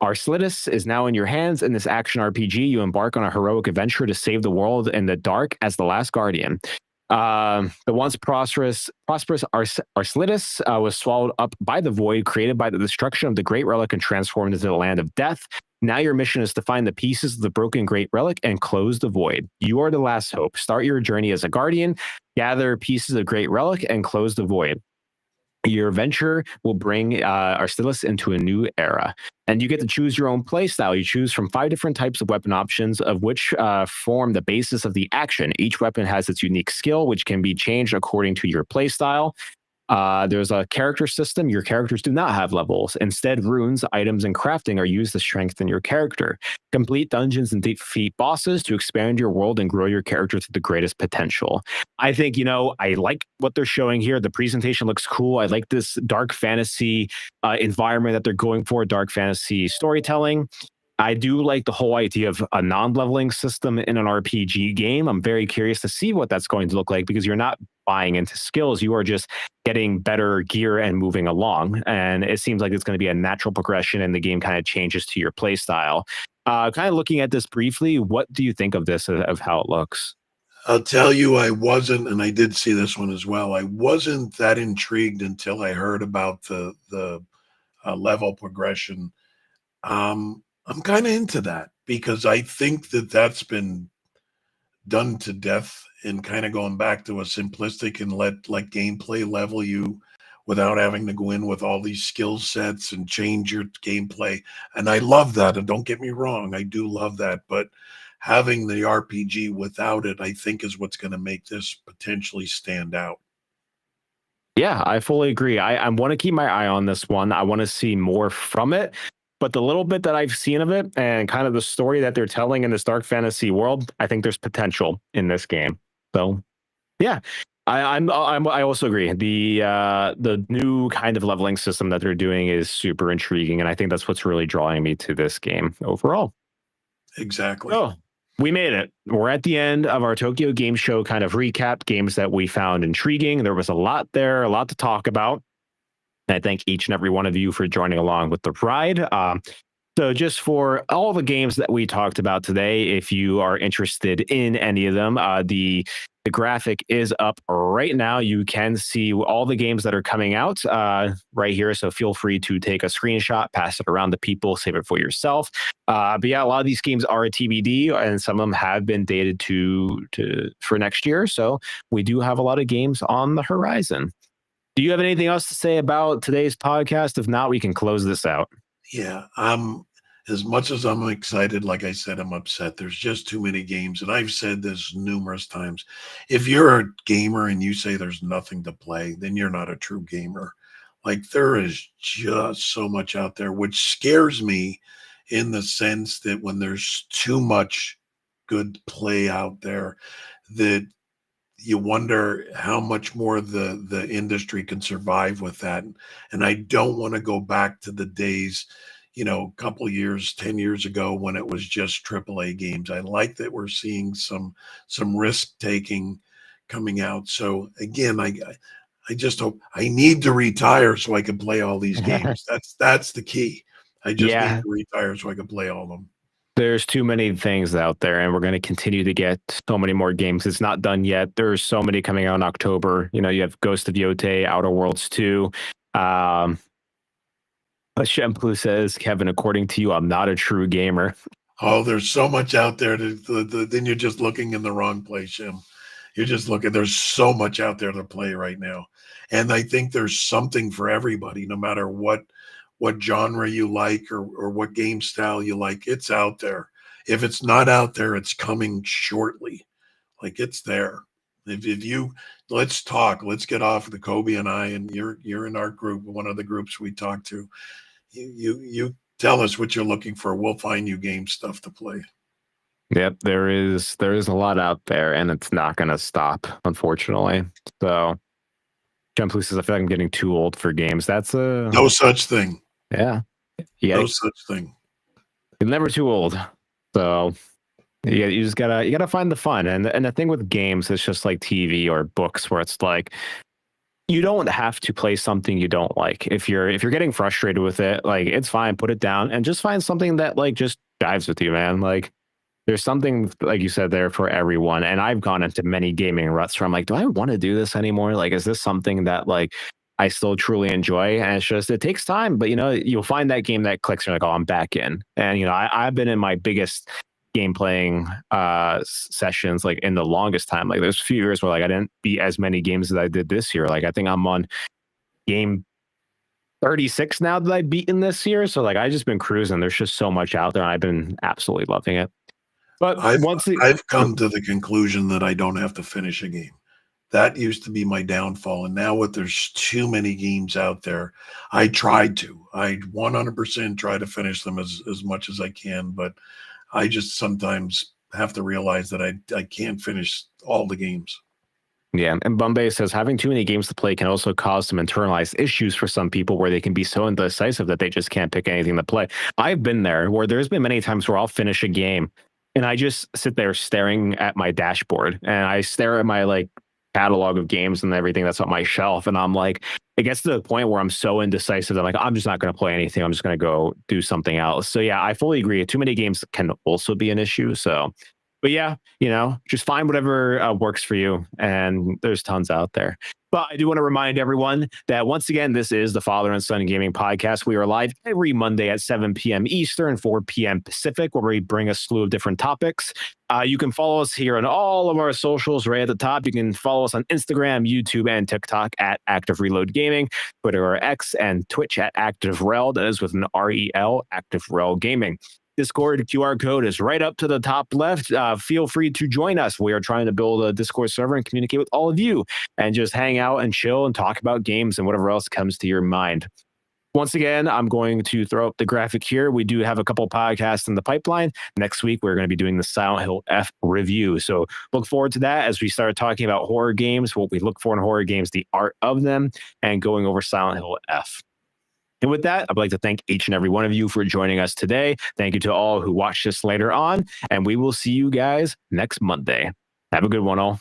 Arcellus is now in your hands. In this action RPG, you embark on a heroic adventure to save the world in the dark as the last guardian. The once prosperous Arcellus was swallowed up by the void created by the destruction of the Great Relic and transformed into the land of death. Now your mission is to find the pieces of the broken Great Relic and close the void. You are the last hope. Start your journey as a guardian, gather pieces of Great Relic, and close the void. Your venture will bring Arcellus into a new era. And you get to choose your own play style. You choose from 5 different types of weapon options, of which form the basis of the action. Each weapon has its unique skill, which can be changed according to your play style. There's a character system. Your characters do not have levels. Instead, runes, items, and crafting are used to strengthen your character. Complete dungeons and defeat bosses to expand your world and grow your character to the greatest potential. I think, I like what they're showing here. The presentation looks cool. I like this dark fantasy environment that they're going for, dark fantasy storytelling. I do like the whole idea of a non-leveling system in an RPG game. I'm very curious to see what that's going to look like because you're not buying into skills. You are just getting better gear and moving along. And it seems like it's going to be a natural progression and the game kind of changes to your play style. Kind of looking at this briefly, what do you think of this, of how it looks? I'll tell you, I wasn't, and I did see this one as well. I wasn't that intrigued until I heard about the level progression. I'm kind of into that because I think that that's been done to death and kind of going back to a simplistic and let gameplay level you without having to go in with all these skill sets and change your gameplay. And I love that. And don't get me wrong, I do love that. But having the RPG without it, I think, is what's going to make this potentially stand out. Yeah, I fully agree. I want to keep my eye on this one. I want to see more from it. But the little bit that I've seen of it and kind of the story that they're telling in this dark fantasy world, I think there's potential in this game. So, yeah, I also agree. The new kind of leveling system that they're doing is super intriguing, and I think that's what's really drawing me to this game overall. Exactly. Oh, we made it. We're at the end of our Tokyo Game Show kind of recap, games that we found intriguing. There was a lot there, a lot to talk about. And I thank each and every one of you for joining along with the ride. So just for all the games that we talked about today, if you are interested in any of them, the graphic is up right now. You can see all the games that are coming out right here. So feel free to take a screenshot, pass it around to people, save it for yourself. But yeah, a lot of these games are a TBD, and some of them have been dated for next year. So we do have a lot of games on the horizon. Do you have anything else to say about today's podcast? If not, we can close this out. Yeah, as much as I'm excited, like I said, I'm upset. There's just too many games. And I've said this numerous times. If you're a gamer and you say there's nothing to play, then you're not a true gamer. Like, there is just so much out there, which scares me in the sense that when there's too much good play out there, that you wonder how much more the industry can survive with that. And I don't want to go back to the days, a couple years, 10 years ago, when it was just AAA games. I like that we're seeing some risk taking coming out. So again, I just hope I need to retire so I can play all these games. That's the key. I just need to retire so I can play all of them. There's too many things out there, and we're going to continue to get so many more games. It's not done yet. There's so many coming out in October. You have Ghost of Yotei, Outer Worlds 2. But Shemplu says, Kevin, according to you, I'm not a true gamer. Oh, there's so much out there. Then you're just looking in the wrong place, Shem. You're just looking. There's so much out there to play right now. And I think there's something for everybody, no matter what genre you like or what game style you like. It's out there. If it's not out there, it's coming shortly. Like, it's there. If you, let's talk. Let's get off the Kobe and I, and you're in our group, one of the groups we talk to. You tell us what you're looking for. We'll find you game stuff to play. Yep, there is a lot out there, and it's not going to stop, unfortunately. So, Jump says, I feel like I'm getting too old for games. That's no such thing. Yeah. No such thing. You're never too old. So you just gotta find the fun. And the thing with games, it's just like TV or books, where it's like you don't have to play something you don't like. If you're getting frustrated with it, like, it's fine, put it down and just find something that like just dives with you, man. Like, there's something, like you said, there for everyone. And I've gone into many gaming ruts where I'm like, do I want to do this anymore? Like, is this something that like I still truly enjoy? And it's just, it takes time, but you'll find that game that clicks and you're like, oh, I'm back in. And I've been in my biggest game playing sessions like in the longest time. Like, there's a few years where like I didn't beat as many games as I did this year. Like, I think I'm on game 36 now that I've beaten this year. So like, I just been cruising. There's just so much out there, and I've been absolutely loving it. But I've come to the conclusion that I don't have to finish a game. That used to be my downfall. And now there's too many games out there, I 100% try to finish them as much as I can, but I just sometimes have to realize that I can't finish all the games. Yeah, and Bombay says having too many games to play can also cause some internalized issues for some people where they can be so indecisive that they just can't pick anything to play. I've been there where there's been many times where I'll finish a game and I just sit there staring at my dashboard and I stare at my like catalog of games and everything that's on my shelf. And I'm like, it gets to the point where I'm so indecisive that I'm like, I'm just not going to play anything. I'm just going to go do something else. So yeah, I fully agree. Too many games can also be an issue. So, but yeah, just find whatever works for you. And there's tons out there. But I do want to remind everyone that once again, this is the Father and Son Gaming Podcast. We are live every Monday at 7 p.m. Eastern, 4 p.m. Pacific, where we bring a slew of different topics. You can follow us here on all of our socials right at the top. You can follow us on Instagram, YouTube, and TikTok at Active Reload Gaming, Twitter or X, and Twitch at Active Rel. That is with an REL, Active Rel Gaming. Discord QR code is right up to the top left. Feel free to join us. We are trying to build a Discord server and communicate with all of you and just hang out and chill and talk about games and whatever else comes to your mind. Once again, I'm going to throw up the graphic here. We do have a couple podcasts in the pipeline. Next week, we're going to be doing the Silent Hill F review. So look forward to that as we start talking about horror games, what we look for in horror games, the art of them, and going over Silent Hill F. And with that, I'd like to thank each and every one of you for joining us today. Thank you to all who watch this later on, and we will see you guys next Monday. Have a good one, all.